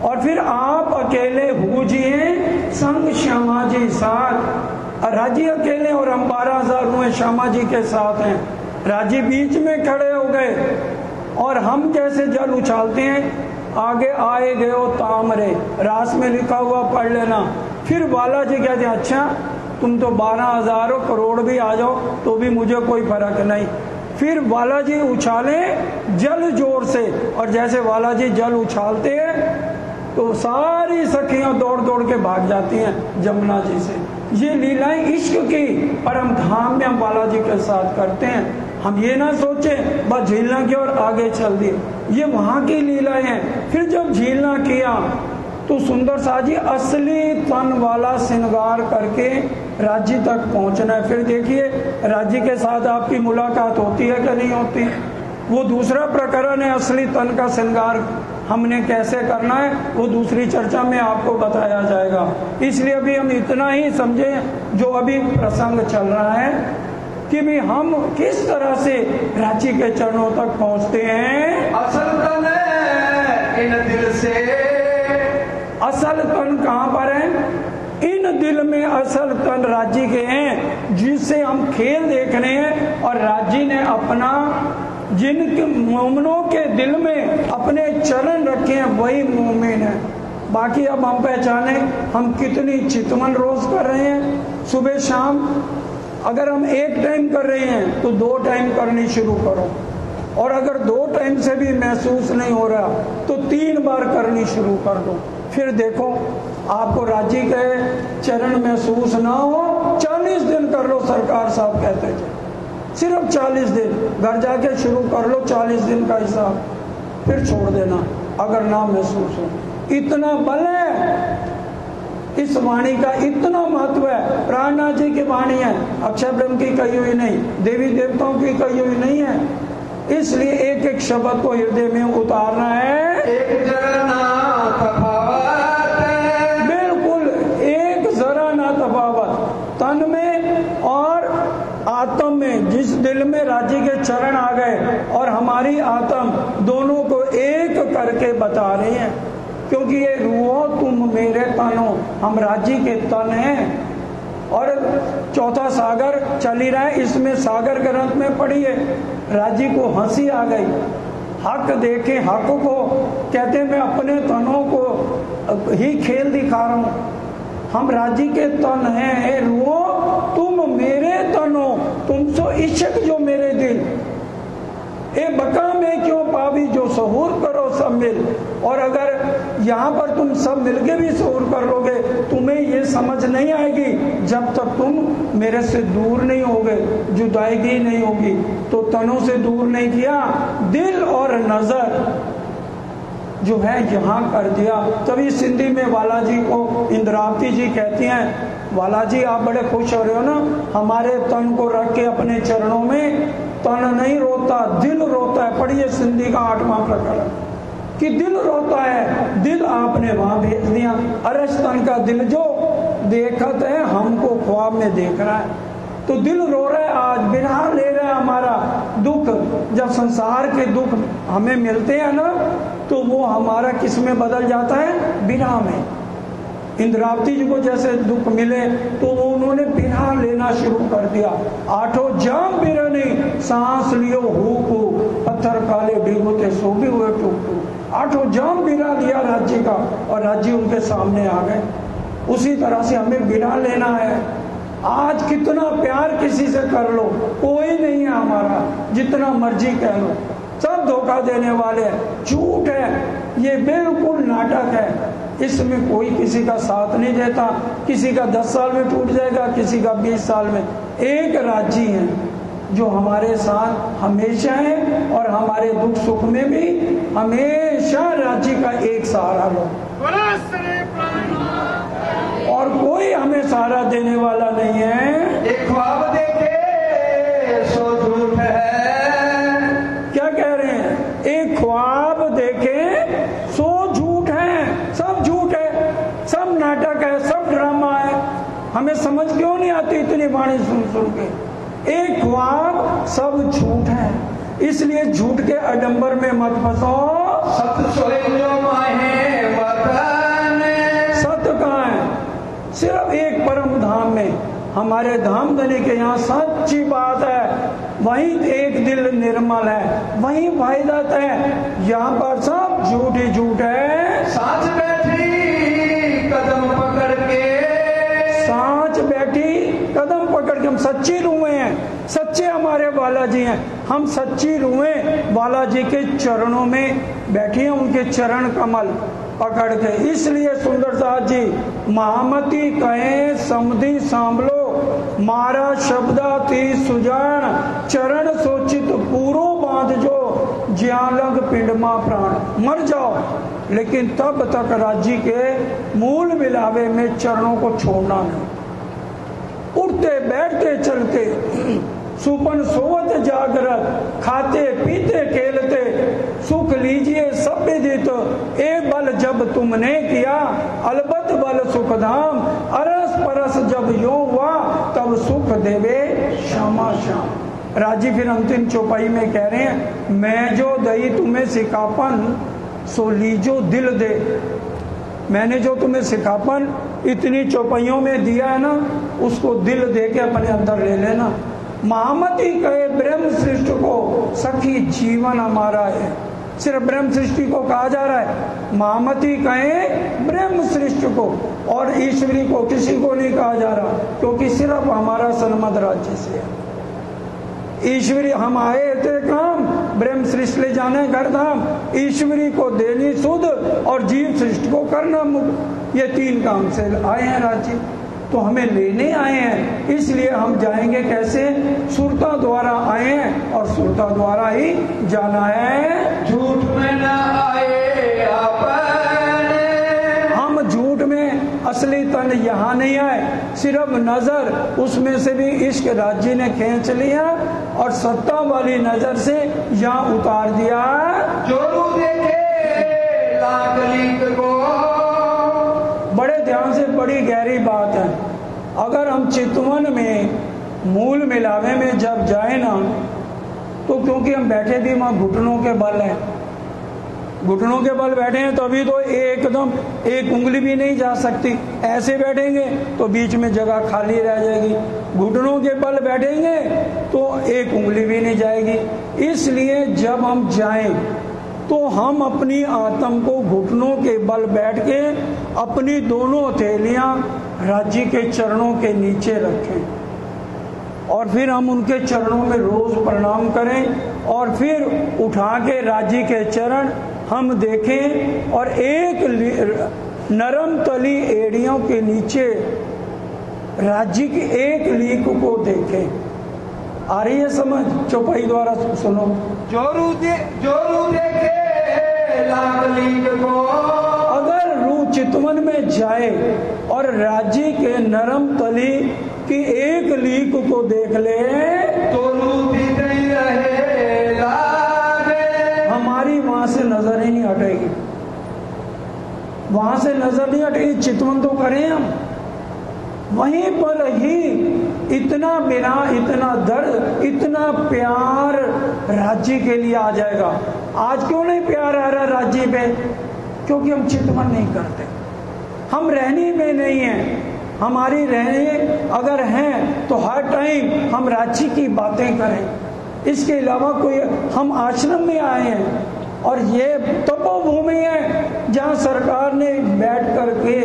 और फिर आप अकेले हुजिए संग श्यामा जी साथ। राजी अकेले और हम 12,000 हुए श्यामा जी के साथ हैं। राजी बीच में खड़े हो गए और हम जैसे जल उछालते हैं, आगे आए गए तामरे, रास में लिखा हुआ पढ़ लेना। फिर बालाजी कहते हैं, अच्छा तुम तो 12,000 हो, करोड़ भी आ जाओ तो भी मुझे कोई फर्क नहीं। फिर बालाजी उछाले जल जोर से, और जैसे बालाजी जल उछालते हैं तो सारी सखियां दौड़ दौड़ के भाग जाती हैं जमुना जी से। ये लीलाएं इश्क की परम धाम में हम बालाजी के साथ करते हैं। हम ये ना सोचे बस झीलना की और आगे चल दिए, ये वहां की लीलाएं हैं। फिर जब झीलना किया तो सुंदर सा जी असली तन वाला श्रृंगार करके राजी तक पहुंचना है। फिर देखिए राजी के साथ आपकी मुलाकात होती है कि नहीं होती, वो दूसरा प्रकरण है। असली तन का श्रृंगार हमने कैसे करना है वो दूसरी चर्चा में आपको बताया जाएगा। इसलिए अभी हम इतना ही समझे जो अभी प्रसंग चल रहा है कि भी हम किस तरह से रांची के चरणों तक पहुंचते हैं। असल तन इन दिल से, असल तन कहाँ पर है? इन दिल में असल तन राजी के हैं, जिससे हम खेल देख रहे हैं। और राजी ने अपना जिनके मोमिनों के दिल में अपने चरण रखे हैं वही मोमिन है। बाकी अब हम पहचाने हम कितनी चितवन रोज कर रहे हैं, सुबह शाम। अगर हम एक टाइम कर रहे हैं तो 2 टाइम करनी शुरू करो, और अगर 2 टाइम से भी महसूस नहीं हो रहा तो 3 बार करनी शुरू कर दो। फिर देखो आपको राजी के चरण महसूस ना हो, 40 दिन कर लो। सरकार साहब कहते थे सिर्फ 40 दिन, घर जाके शुरू कर लो 40 दिन का हिसाब, फिर छोड़ देना अगर ना महसूस हो। इतना बल है इस वाणी का, इतना महत्व है। प्राणनाथ जी की वाणी है, अक्षय ब्रह्म की कही हुई नहीं, देवी देवताओं की कही हुई नहीं है। इसलिए एक एक शब्द को हृदय में उतारना है। एक जरा ना तफावत, बिल्कुल एक जरा ना तफावत तन में और आत्म में। जिस दिल में राजी के चरण आ गए और हमारी आत्म दोनों को एक करके बता रहे हैं, क्योंकि ये रूहो तुम मेरे तन हो, हम राजी के तन हैं। और चौथा सागर चल ही रहा है, इसमें सागर ग्रंथ में पढ़िए राजी को हंसी आ गई। हक देखे हक को, कहते मैं अपने तनों को ही खेल दिखा रहा हूं। हम राज्य के तन हैं रो, तुम मेरे तन हो, तुम सो इश्क जो मेरे दिल। ए बका में क्यों पावी जो सहूर करो सब मिल। और अगर यहाँ पर तुम सब मिलके भी सहूर कर लोगे, तुम्हें ये समझ नहीं आएगी जब तक तुम मेरे से दूर नहीं होगे, जुदाईगी नहीं होगी। तो तनों से दूर नहीं किया, दिल और नजर जो है यहाँ कर दिया। तभी सिंधी में वाला जी को इंद्रावती जी कहती हैं, वाला जी आप बड़े खुश हो रहे हो ना, हमारे तन को रख के अपने चरणों में। तन नहीं रोता, दिल रोता है। पढ़िए सिंधी का 8वां प्रकरण कि दिल रोता है। दिल आपने वहां भेज दिया। अरस तन का दिल जो देखत है हमको ख्वाब में देख रहा है। तो दिल रो रहा है, आज बिरहा ले रहा है हमारा दुख। जब संसार के दुख हमें मिलते हैं ना, तो वो हमारा किस में बदल जाता है? बिरहा में। इंद्रावती जी को जैसे दुख मिले तो वो उन्होंने बिरहा लेना शुरू कर दिया। आठों जाम बिरहनी सांस लियो हुकू, पत्थर काले भिगोते सो भी हुए टूक टूक। आठों जाम बिरहा लिया राज्य का, और राज्य उनके सामने आ गए। उसी तरह से हमें बिरहा लेना है। आज कितना प्यार किसी से कर लो, कोई नहीं है हमारा, जितना मर्जी कह लो, सब धोखा देने वाले हैं, झूठ है, ये बिल्कुल नाटक है। इसमें कोई किसी का साथ नहीं देता। किसी का 10 साल में टूट जाएगा, किसी का 20 साल में। एक राज्य है जो हमारे साथ हमेशा है, और हमारे दुख सुख में भी हमेशा राज्य का एक सहारा लो, और कोई हमें सहारा देने वाला नहीं है। एक ख्वाब देखे सो झूठ है। क्या कह रहे हैं? एक ख्वाब देखे सो झूठ है। सब झूठ है, सब नाटक है, सब ड्रामा है। हमें समझ क्यों नहीं आती इतनी वाणी सुन सुन के? एक ख्वाब सब झूठ है, इसलिए झूठ के अडंबर में मत फंसो। सत सोए जो माहे वतन, सत्य कहाँ है? सिर्फ एक परम धाम में, हमारे धाम धनी के यहाँ सच्ची बात है, वहीं एक दिल निर्मल है, वहीं वाहिदत है। यहाँ पर सब झूठ ही झूठ है। सांच बैठी कदम पकड़ के, सांच बैठी कदम पकड़ के। हम सच्ची रूहें हैं, सच्चे हमारे बालाजी हैं। हम सच्ची रूहें बालाजी के चरणों में बैठी हैं, उनके चरण कमल पकड़ के। इसलिए सुंदर साहब जी महामती कहे समधी सांभलो, मारा शब्दा ती सुजान, चरण सोचित पूरो बांध जो, ज्यां लग पिंडमा प्राण। मर जाओ लेकिन तब तक राज्य के मूल मिलावे में चरणों को छोड़ना नहीं। उठते बैठते चलते सुपन सोवत जागरत, खाते पीते खेलते सुख लीजिए सब विदित। एक बल जब तुमने किया अलबत बल सुख धाम, अरस परस जब यो हुआ तब सुख देवे श्यामा श्याम। राजी फिर अंतिम चौपाई में कह रहे हैं, मैं जो दई तुम्हें सिखापन सो लीजो दिल दे। मैंने जो तुम्हें सिखापन इतनी चौपाइयों में दिया है ना, उसको दिल दे के अपने अंदर ले लेना। महामती कहे ब्रह्म सृष्टि को सखी जीवन हमारा है। सिर्फ ब्रह्म सृष्टि को कहा जा रहा है। महामती कहे ब्रह्म सृष्टि को, और ईश्वरी को किसी को नहीं कहा जा रहा, क्योंकि सिर्फ हमारा सन्मत राज्य से है। ईश्वरी हम आए थे काम, ब्रह्म सृष्टि ले जाने घर धाम, ईश्वरी को देनी सुध और जीव सृष्टि को करना मुक्त। ये 3 काम से आए हैं राज्य, तो हमें लेने आए हैं। इसलिए हम जाएंगे कैसे? सुरता द्वारा आए हैं और सुरता द्वारा ही जाना है। झूठ में न आए अपने, हम झूठ में असली तन यहाँ नहीं आए, सिर्फ नजर उसमें से भी इश्क राज्य ने खींच लिया और सत्ता वाली नजर से यहाँ उतार दिया। जोरू देखे लाकलीक को, बड़े ध्यान से, बड़ी गहरी बात है। अगर हम चितवन में मूल मिलावे में जब जाए ना, तो क्योंकि हम बैठे भी वहां घुटनों के बल है, घुटनों के बल बैठे हैं, तो अभी तो एकदम एक उंगली भी नहीं जा सकती। ऐसे बैठेंगे तो बीच में जगह खाली रह जाएगी। घुटनों के बल बैठेंगे तो एक उंगली भी नहीं जाएगी। इसलिए जब हम जाएं तो हम अपनी आत्म को घुटनों के बल बैठ के अपनी दोनों हथेलियां राज्य के चरणों के नीचे रखें और फिर हम उनके चरणों में रोज प्रणाम करें और फिर उठा के राज्य के चरण हम देखें और एक नरम तली एड़ियों के नीचे राज्य की एक लीक को देखें। आ रही है समझ? चौपाई द्वारा सुनो। जोरू देखे लाख लीक को, अगर रूह चितवन में जाए और राज्य के नरम तली की एक लीक को देख ले तो रूह दिख नहीं रहे लागे, हमारी वहां से नजर ही नहीं हटेगी, वहां से नजर नहीं हटेगी। चितवन तो करें हम, वहीं पर ही इतना विरह, इतना दर्द, इतना प्यार राज्य के लिए आ जाएगा। आज क्यों नहीं प्यार आ रहा राज्य पे? क्योंकि हम चितवन नहीं करते, हम रहने में नहीं है। हमारी रहने अगर हैं तो हर टाइम हम राज्य की बातें करें। इसके अलावा कोई, हम आश्रम में आए हैं और ये तपोभूमि है जहाँ सरकार ने बैठ करके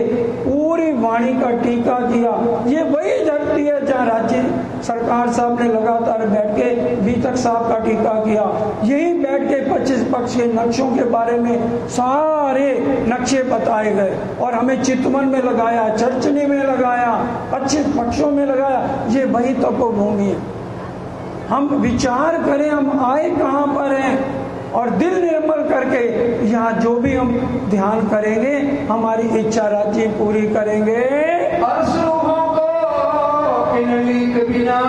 पूरी वाणी का टीका किया। ये वही धरती है जहाँ राज्य सरकार साहब ने लगातार बैठ के बीतक साहब का टीका किया। यही बैठ के 25 पक्ष के नक्शों के बारे में सारे नक्शे बताए गए और हमें चितवन में लगाया, चर्चनी में लगाया, 25 पक्षों में लगाया। ये वही तपोभूमि है। हम विचार करें हम आए कहाँ पर हैं और दिल निर्मल करके यहाँ जो भी हम ध्यान करेंगे हमारी इच्छा राज्य पूरी करेंगे। अश्रुओं को इन लीक बिना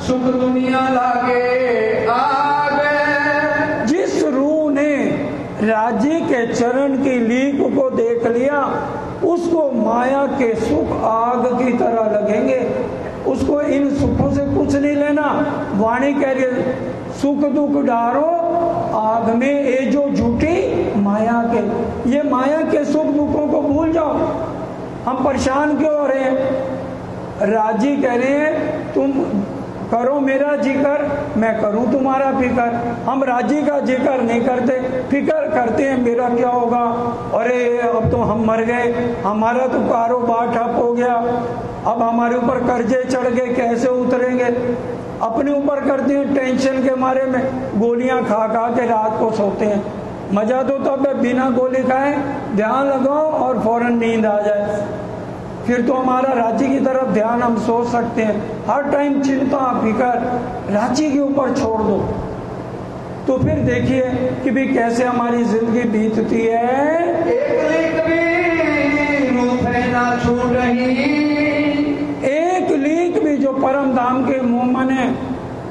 सुख दुनिया लागे आगे। जिस रूह ने राज्य के चरण की लीक को देख लिया उसको माया के सुख आग की तरह लगेंगे। उसको इन सुखों से कुछ नहीं लेना। वाणी कह रही सुख दुख डारो आग में, ये जो झूठी माया के, ये माया के सुख दुखों को भूल जाओ। हम परेशान क्यों हो रहे हैं? राजी कह रहे हैं तुम करो मेरा जिक्र, मैं करूं तुम्हारा फिक्र। हम राजी का जिक्र नहीं करते, फिक्र करते हैं मेरा क्या होगा। अरे अब तो हम मर गए, हमारा तो कारोबार ठप हो गया, अब हमारे ऊपर कर्जे चढ़ गए, कैसे उतरेंगे। अपने ऊपर करते हैं टेंशन के मारे में, गोलियां खा खा के रात को सोते हैं। मजा तो तब बिना गोली खाए ध्यान लगाओ और फौरन नींद आ जाए, फिर तो हमारा राज्य की तरफ ध्यान हम सोच सकते हैं। हर टाइम चिंता फिकर राज्य के ऊपर छोड़ दो तो फिर देखिए कि भी कैसे हमारी जिंदगी बीतती है। एक लीक भी रूह है ना छूट रही, एक लीक भी जो परम धाम के मुंह मन है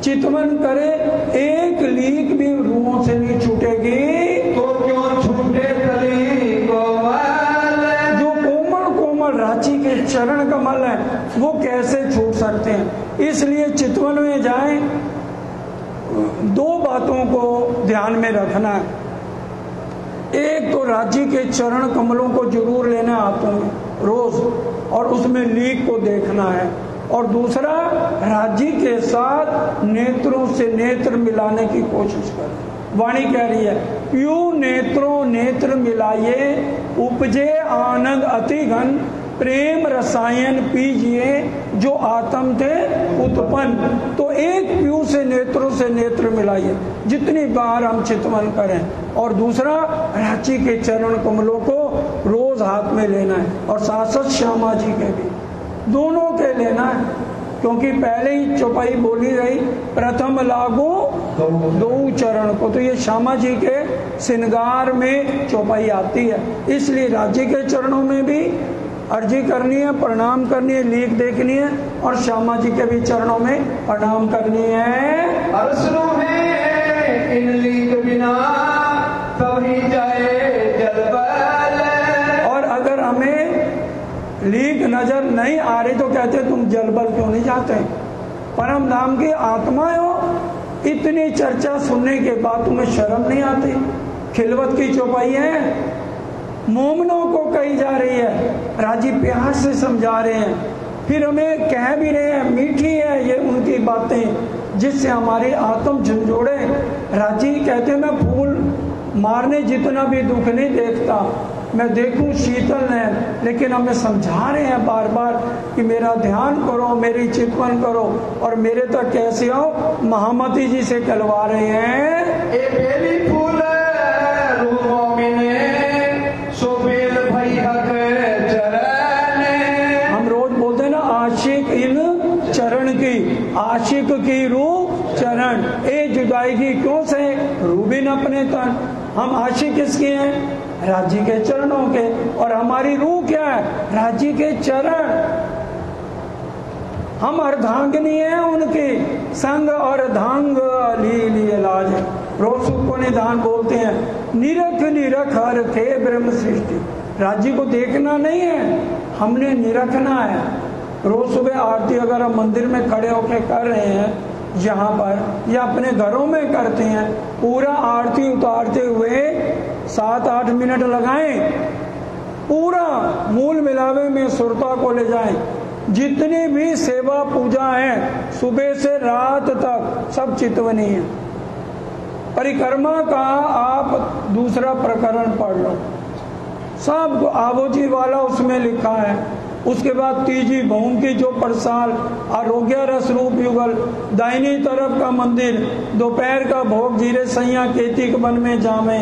चितवन करे, एक लीक भी रूहों से नहीं छूटेगी। तो क्यों छूटे तली कोमल, जो कोमल कोमल रांची के चरण कमल है वो कैसे छूट सकते हैं। इसलिए चितवन में जाएं, दो बातों को ध्यान में रखना है। एक तो राज्य के चरण कमलों को जरूर लेना हाथों में रोज और उसमें लीक को देखना है, और दूसरा राज्य के साथ नेत्रों से नेत्र मिलाने की कोशिश करें। वाणी कह रही है यूं नेत्रों नेत्र मिलाइए, उपजे आनंद अति घन, प्रेम रसायन पीजिए जो आत्म थे उत्पन्न। तो एक पीऊ से नेत्र मिलाइए जितनी बार हम चितवन करें, और दूसरा रांची के चरण कमलों को रोज हाथ में लेना है, और साथ साथ श्यामा जी के भी दोनों के लेना है। क्योंकि पहले ही चौपाई बोली गई प्रथम लागू दो चरण को, तो ये श्यामा जी के श्रृंगार में चौपाई आती है। इसलिए राज्य के चरणों में भी अर्जी करनी है, प्रणाम करनी है, लीक देखनी है, और श्यामा जी के भी चरणों में प्रणाम करनी है। अरसरों है इन लीक बिना कभी जाए जलबल, और अगर हमें लीक नजर नहीं आ रही तो कहते तुम जलबल क्यों नहीं जाते? परम धाम की आत्माएं हो, इतनी चर्चा सुनने के बाद तुम्हें शर्म नहीं आती? खिलवत की चौपाई है, मोमनों को कही जा रही है, राजी प्यार से समझा रहे हैं, फिर हमें कह भी रहे हैं मीठी है ये उनकी बातें जिससे हमारी आत्म झंझोड़े। राजी कहते हैं मैं फूल मारने जितना भी दुख नहीं देखता, मैं देखूं शीतल नयन, लेकिन हमें समझा रहे हैं बार बार कि मेरा ध्यान करो, मेरी चिंतन करो और मेरे तक कैसे आओ। महामती जी से कहलवा रहे हैं, ए बेली फूल रूमों में सुबेल भई हक चरण। हम रोज बोलते हैं ना, आशिक इन चरण की, आशिक की रूह चरण, ए जुदाई की क्यों से रूबिन अपने तन। हम आशिक किसके हैं? राज्य के चरणों के। और हमारी रूह क्या है? राज्य के चरण। हम अर्धांगिनी हैं उनके, संग और अर्धांग लीली इलाज। रोज को निधान बोलते हैं, निरख निरख हर थे ब्रह्म सृष्टि। राज्य को देखना नहीं है, हमने निरखना है। रोज सुबह आरती अगर हम मंदिर में खड़े होकर कर रहे हैं यहाँ पर या अपने घरों में करते हैं, पूरा आरती उतारते हुए 7-8 मिनट लगाएं, पूरा मूल मिलावे में सुरता को ले जाएं। जितनी भी सेवा पूजा है सुबह से रात तक सब चितवनी है। परिक्रमा का आप दूसरा प्रकरण पढ़ लो, सब आवोजी वाला उसमें लिखा है। उसके बाद तीजी भूम की जो परसाल, आरोग्य रस रूप युगल, दाहिनी तरफ का मंदिर, दोपहर का भोग जीरे सैया केतिक वन में जामे।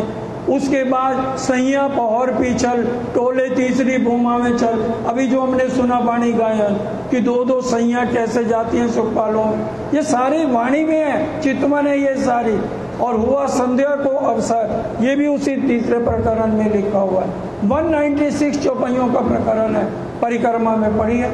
उसके बाद सैया पहर पीछल टोले तीसरी भूमा में चल। अभी जो हमने सुना वाणी गायन कि 2-2 सैया कैसे जाती हैं सुखपालों, ये सारी वाणी में है, चितवन है ये सारी। और हुआ संध्या को अवसर, ये भी उसी तीसरे प्रकरण में लिखा हुआ है। 196 चौपाइयों का प्रकरण है, परिक्रमा में पढ़िए।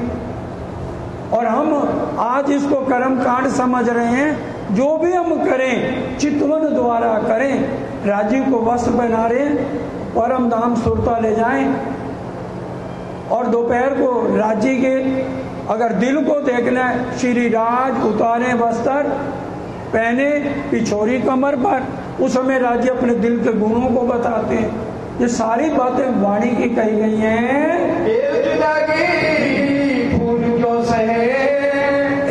और हम आज इसको कर्म कांड समझ रहे हैं। जो भी हम करें चितवन द्वारा करें, राजीव को वश बना रहे, परम धाम सुरता ले जाएं। और दोपहर को राज्य के अगर दिल को देखना है, श्री राज उतारे वस्त्र पहने पिछोरी कमर पर, उस समय राज्य अपने दिल के गुणों को बताते हैं। ये सारी बातें वाणी की कही गई हैं।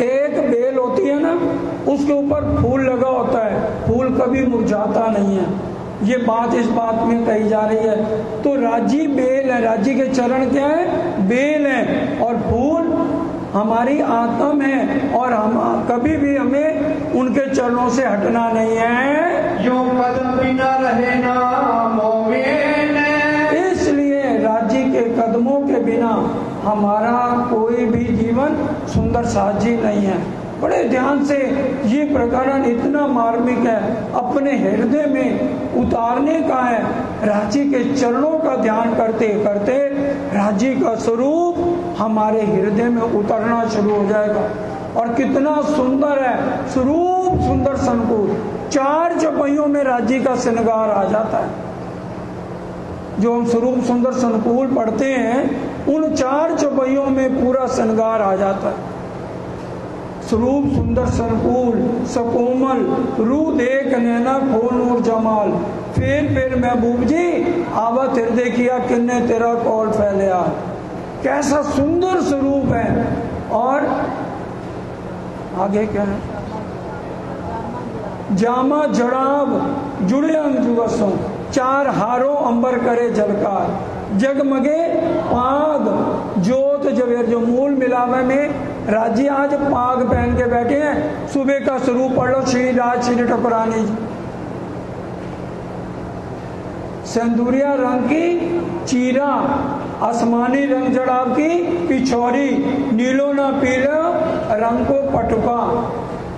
एक बेल होती है ना, उसके ऊपर फूल लगा होता है, फूल कभी मुरझाता नहीं है। ये बात इस बात में कही जा रही है। तो राज्य बेल है, राज्य के चरण क्या है? बेल है। और फूल हमारी आत्मा है, और हम कभी भी हमें उनके चरणों से हटना नहीं है। जो कदम बिना रहे ना मोमिन, इसलिए राज्य के कदमों के बिना हमारा कोई भी जीवन सुंदर साजी नहीं है। बड़े ध्यान से ये प्रकरण इतना मार्मिक है, अपने हृदय में उतारने का है। राज्य के चरणों का ध्यान करते करते राज्य का स्वरूप हमारे हृदय में उतरना शुरू हो जाएगा। और कितना सुंदर है स्वरूप, सुंदर संकुल। 4 चौपाइयों में राज्य का श्रृंगार आ जाता है। जो हम स्वरूप सुंदर संकुल पढ़ते हैं, उन 4 चौपाइयों में पूरा श्रृंगार आ जाता है। स्वरूप सुंदर संकुल सकोमल, रू देख नैना खोल और जमाल, फिर महबूब जी आवत हृदय किया किन्ने तेरा कौल फैलिया। कैसा सुंदर स्वरूप है। और आगे क्या है? जामा जड़ाब जुड़े अंग जुगसों, 4 हारों अंबर करे झलकार, जगमगे पाग जोत जवेर। जो मूल मिलावे में राज्य आज पाग पहन के बैठे हैं। सुबह का स्वरूप पढ़ लो, श्री राज श्री ठकुरानी जी। सिंदूरिया रंग की चीरा, आसमानी रंग जड़ाव की पिछोरी, नीलो ना पीला रंग को पटुका।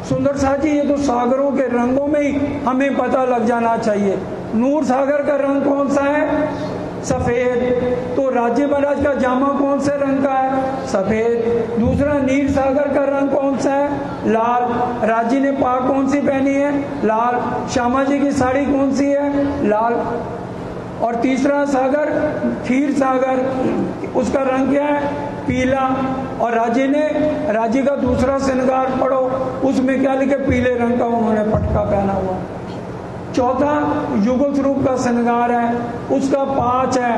सुंदर साजी, ये तो सागरों के रंगों में ही हमें पता लग जाना चाहिए। नूर सागर का रंग कौन सा है? सफेद। तो राज्य महाराज का जामा कौन से रंग का है? सफेद। दूसरा नीर सागर का रंग कौन सा है? लाल। राज्य ने पाग कौन सी पहनी है? लाल। श्यामा जी की साड़ी कौन सी है? लाल। और तीसरा सागर क्षीर सागर, उसका रंग क्या है? पीला। और राज्य का दूसरा श्रृंगार पढ़ो, उसमें क्या लिखे? पीले रंग का उन्होंने पटका पहना हुआ। चौथा युगल स्वरूप का श्रृंगार है, उसका 5 है,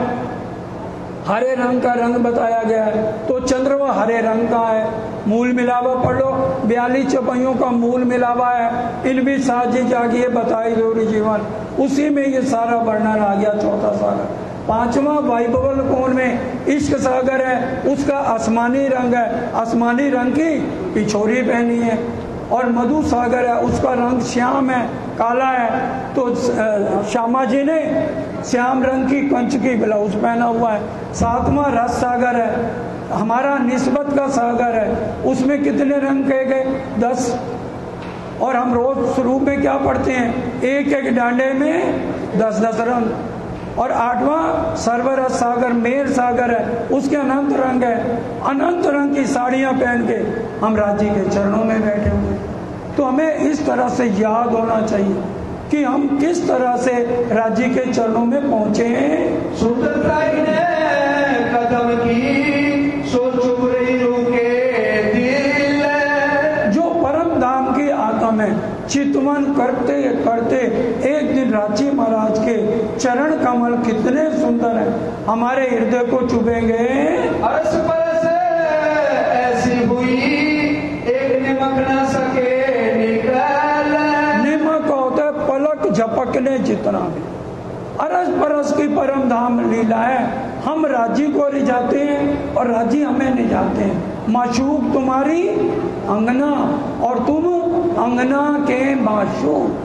हरे रंग का रंग बताया गया है। तो चंद्रमा हरे रंग का है। मूल मिलावा पढ़ लो, 42 चौपाइयों का मूल मिलावा है। इन भी साजी जागी बताई गौरी जीवन। उसी में ये सारा वर्णन आ गया, चौथा सागर। पांचवा वायुबल कोण में इश्क सागर है, उसका आसमानी रंग है, आसमानी रंग की पिछोरी पहनी है। और मधु सागर है, उसका रंग श्याम है, काला है। तो श्यामा जी ने श्याम रंग की कंच की ब्लाउज पहना हुआ है। सातवां रस सागर है, हमारा निस्बत का सागर है, उसमें कितने रंग कहे गए? 10। और हम रोज स्वरूप में क्या पढ़ते हैं? एक एक डांडे में 10-10 रंग। और आठवां सर्वरस सागर, मेर सागर है, उसके अनंत रंग है। अनंत रंग की साड़ियां पहन के हम राज्य के चरणों में बैठे हुए। तो हमें इस तरह से याद होना चाहिए कि हम किस तरह से राज्य के चरणों में पहुंचे हैं। सुंदरता ने कदम की सो चुप रही रुके दिल, जो परम धाम की आत्मा है, चितवन करते करते एक दिन रांची महाराज के चरण कमल कितने सुंदर हैं, हमारे हृदय को चुभेंगे। अरस परस ऐसी हुई एक निमक न सके निकल, निमक होता है पलक झपकने जितना भी। अरस परस की परम धाम लीला है। हम राजी को रिझाते हैं और राजी हमें निजाते हैं। माशूक तुम्हारी अंगना और तुम अंगना के माशूक।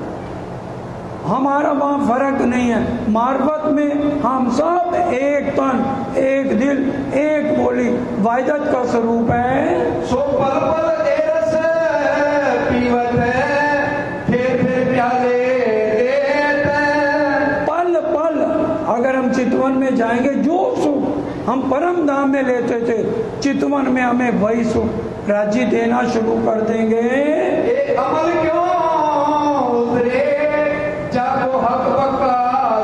हमारा वहां फर्क नहीं है। मार्फत में हम सब एक तन, एक दिल, एक बोली, वाहिदत का स्वरूप है। सो पल पल एरस पीवत फिर प्याले पल पल अगर हम चितवन में जाएंगे, जो सुख हम परम धाम में लेते थे, चितवन में हमें वही सुख राज्य देना शुरू कर देंगे। अमल क्यों उतरे जाको हक पक्का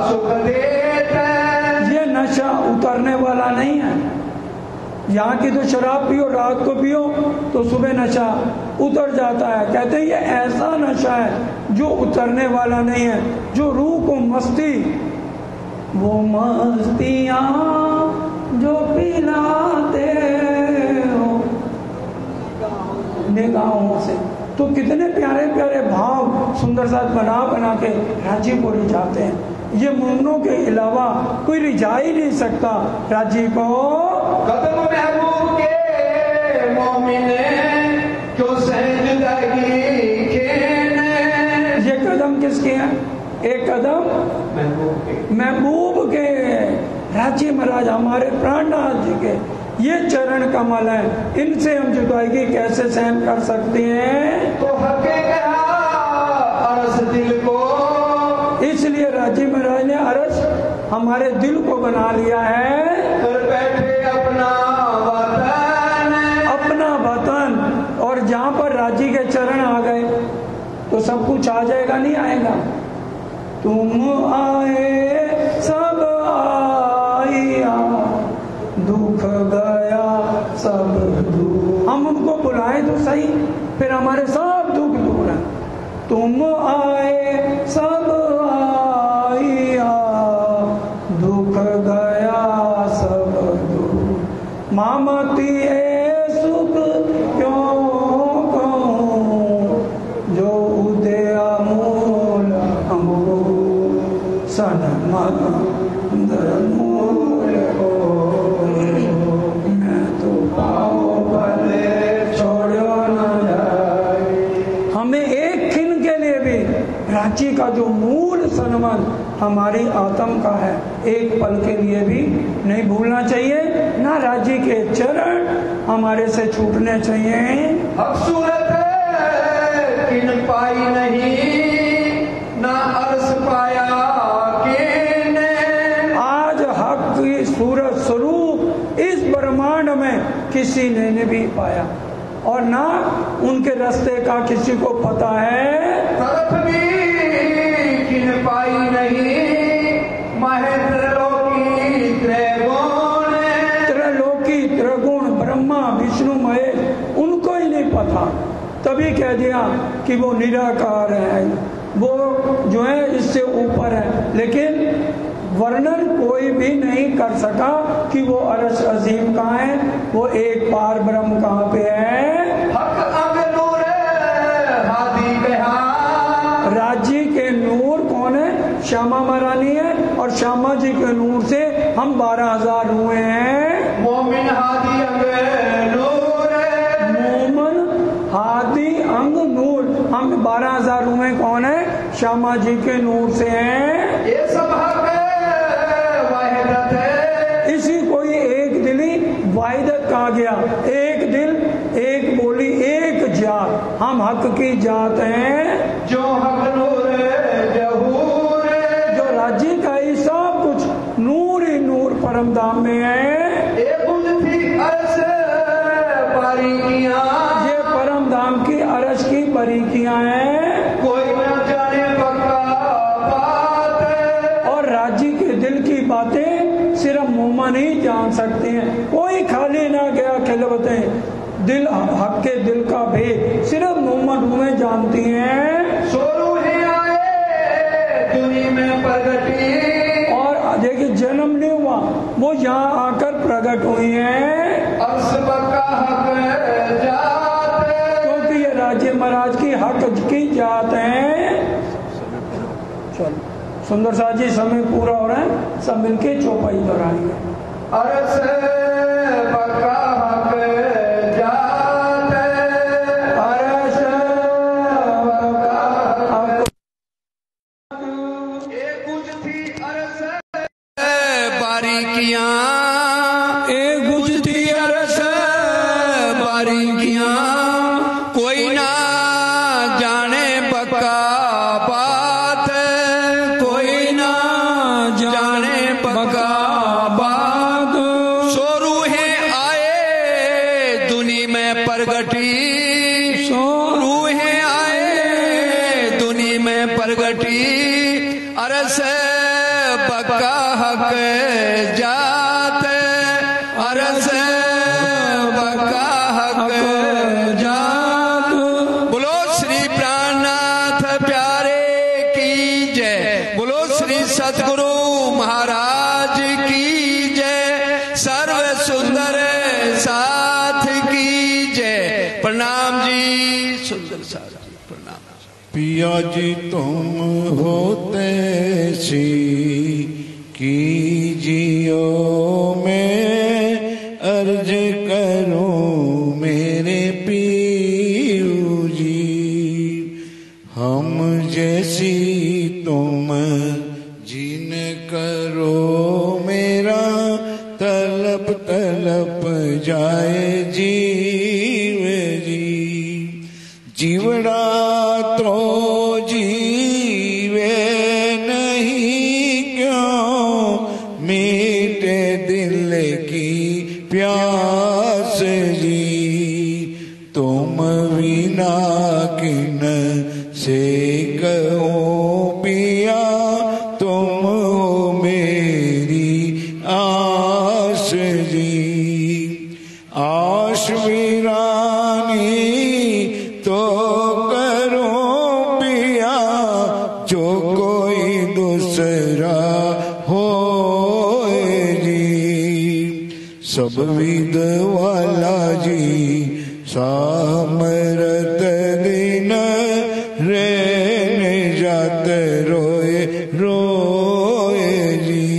सुख देता, ये नशा उतरने वाला नहीं है। यहाँ की तो शराब पियो, रात को पियो तो सुबह नशा उतर जाता है। कहते हैं ये ऐसा नशा है जो उतरने वाला नहीं है, जो रूह को मस्ती, वो मस्तियाँ जो पिलाते हो निगाहों से। तो कितने प्यारे प्यारे भाव सुंदर साथ बना बना के राज्य को रिझाते हैं। ये मोमनों के अलावा कोई रिझा ही नहीं सकता राज्य को। कदम महबूब के मोमिन क्यों सहज जुदाई खेने, ये कदम किसके हैं? एक कदम महबूब के, राज्य महाराज हमारे प्राणनाथ जी के। ये चरण कमल है, इनसे हम जुदाई की कैसे सहन कर सकते हैं? तो हके कहा अरस दिल को, इसलिए राज्य महाराज ने अरस हमारे दिल को बना लिया है। कर बैठे अपना वतन, अपना वतन। और जहाँ पर राज्य के चरण आ गए तो सब कुछ आ जाएगा, नहीं आएगा? तुम आए सब आया, दुख गया सब दूर। हम उनको बुलाए तो सही, फिर हमारे सब दुख दूर है। तुम आए सब आया, दुख गया सब दूर। मामती सुख क्यों कहूं, जो उदय मूल अमूल सनमंद मूल हो। मैं तो पाओ भले छोड़ो न जाए। हमें एक खिन के लिए भी रांची का जो मूल सन्मान हमारी आत्म का है, एक पल के लिए भी नहीं भूलना चाहिए। ना राज्य के चरण हमारे से छूटने चाहिए। अब सूरत किन पाई नहीं, ना अर्श पाया किने। आज हक की सूरत स्वरूप इस ब्रह्मांड में किसी ने नहीं भी पाया, और ना उनके रास्ते का किसी को पता है। तरफ भी किन पाई नहीं, महेंद्र लोकी त्रैगुण, त्रैलोकी त्रैगुण ब्रह्मा विष्णु महेश, उनको ही नहीं पता। तभी कह दिया कि वो निराकार है, वो जो है इससे ऊपर है। लेकिन वर्णन कोई भी नहीं कर सका कि वो अरश अजीम कहाँ है, वो एक पार ब्रह्म कहाँ पे है। हक अंग नूर हादी बिहार, राज्य के नूर कौन है? श्याम श्यामा महारानी है और श्यामा जी के नूर से हम 12,000 हुए हैं। मोमिन हादी अंग नूर, मोमन हादी अंग नूर, हम 12,000 हुए कौन है? श्यामा जी के नूर से हैं। ये सब हक वाहिदत है, इसी को ही एक दिली वाहिदत कहा गया। एक दिल, एक बोली, एक जात, हम हक की जात हैं। जो हक नूर जहूर, जो राज्य का ही सब कुछ नूर ही नूर परम धाम में है। एक बुझ थी अर्श बारीकियां, ये परम धाम की अरश की बारीकियां हैं। कोई न जाने पक्का बात, और राज्य के दिल की बातें सिर्फ मोमन ही जान सकते हैं। कोई खाली ना गया खिलवते दिल, हक के दिल का भेद सिर्फ मोमन रूहें जानती हैं। सोरूहें आए दुनिया में प्रगटी, और देखिए जन्म नहीं हुआ, वो यहाँ आकर प्रकट हुई हैं। अर्श पक्का हक जात, क्योंकि ये राजे महाराज की हक की जात है। चलो सुंदर साथ जी, समय पूरा हो रहा है, सब मिलके चौपाई दोहराएंगे। अर्श पक्का हक जात, अर्श पक्का हक। एक बुझ थी अर्श बारीकियां, एक बुझती अरस बारीकियां, कोई ना जाने पक्का बात, कोई ना जाने पक्का बात। सोरूहें आए दुनिया में प्रगटी, सोरूहें आए दुनिया में प्रगटी, अरस पक्का हक जात, अरस पक्का हक जात। बोलो श्री प्राणनाथ प्यारे की जय, बोलो श्री सतगुरु महाराज की जय, सर्व सुंदर साथ की जय। प्रणाम जी, सुंदर साथ जी, प्रणाम। पिया जी तुम होते सी कीजियो, मैं अर्ज करूं मेरे पीऊ जी, हम जैसी तुम जिन करो, मेरा तलप तलप जाए जीव जी। जीवड़ा तो जीवे नहीं क्यों, मीठे दिल की प्यास जी, तुम बिना किन से कहूं पिया, तुम हो मेरी आस जी। आश वीरानी तो करो पिया, जो कोई दूसरा हो जी। सब विद वाला जी सामरत दिन रहने जात रोए रोए जी।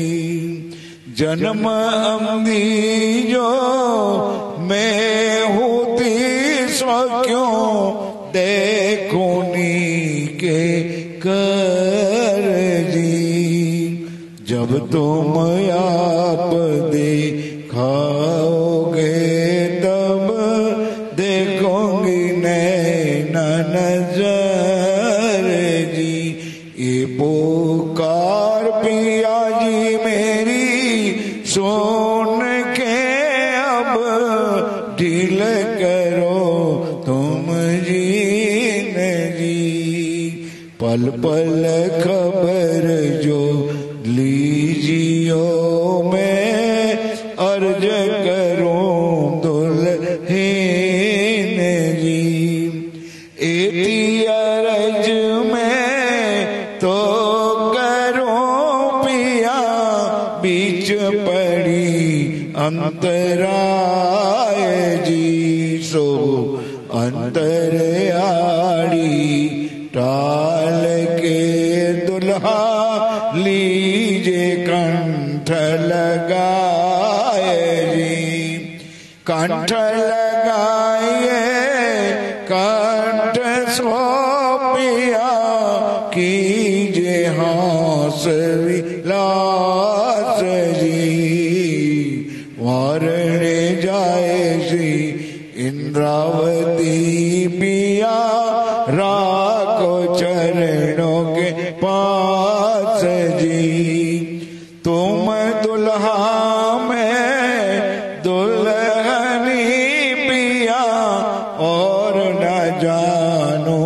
जन्म अम्दी जो मैं होती सो क्यों, देखूनी के कर जी। जब तुम आप दिखाओगे तब देखूंगी नैना नजर जी। ये पुकार पिया जी मेरी सुन के अब ढील करो तुम जीन जी। पल पल खबर जो लीजियो, मैं अर्ज करूं दुल्हीन जी। एती अर्ज में तो करूं पिया, बीच पड़ी अंतराय जी। सो अंतर आड़ी टाल के दुल्हा कंठ लगाइए कंठ सौंपिया कीजे हास विलास जी। वारणे जाए श्री इंद्रावती पिया राखो चरणों के पास जी। तुम दुल्हा में दुल्हनी पिया और न जानो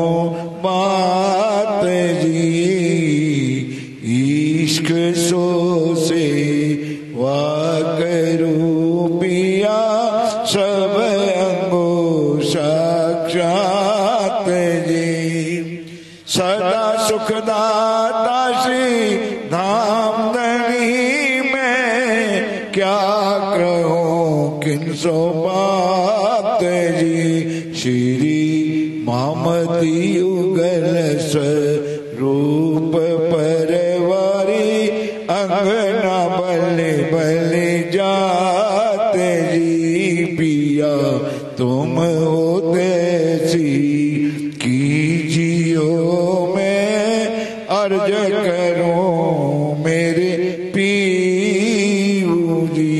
बात जी। इश्क सो से वाकरू पिया सब अंगो साक्षात जी। सदा सुखदाता श्री धामधनी में क्या कहो किनसो बात जी। श्री मामती युगल स्वरूप परवारी अंगना बले बले जात जी। पिया तुम होते सी कीजियो मैं अर्ज करूं मेरे पीऊ जी।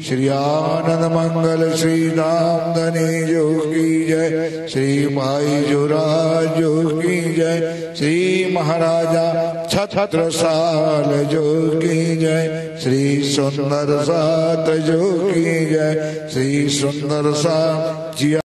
श्री आनंद मंगल श्री धामधनी जो की जय। श्री भाई जुराज जो की जय। श्री महाराजा छत्रसाल जो की जय। श्री सुंदर सात जो की जय। श्री सुंदर सात जिया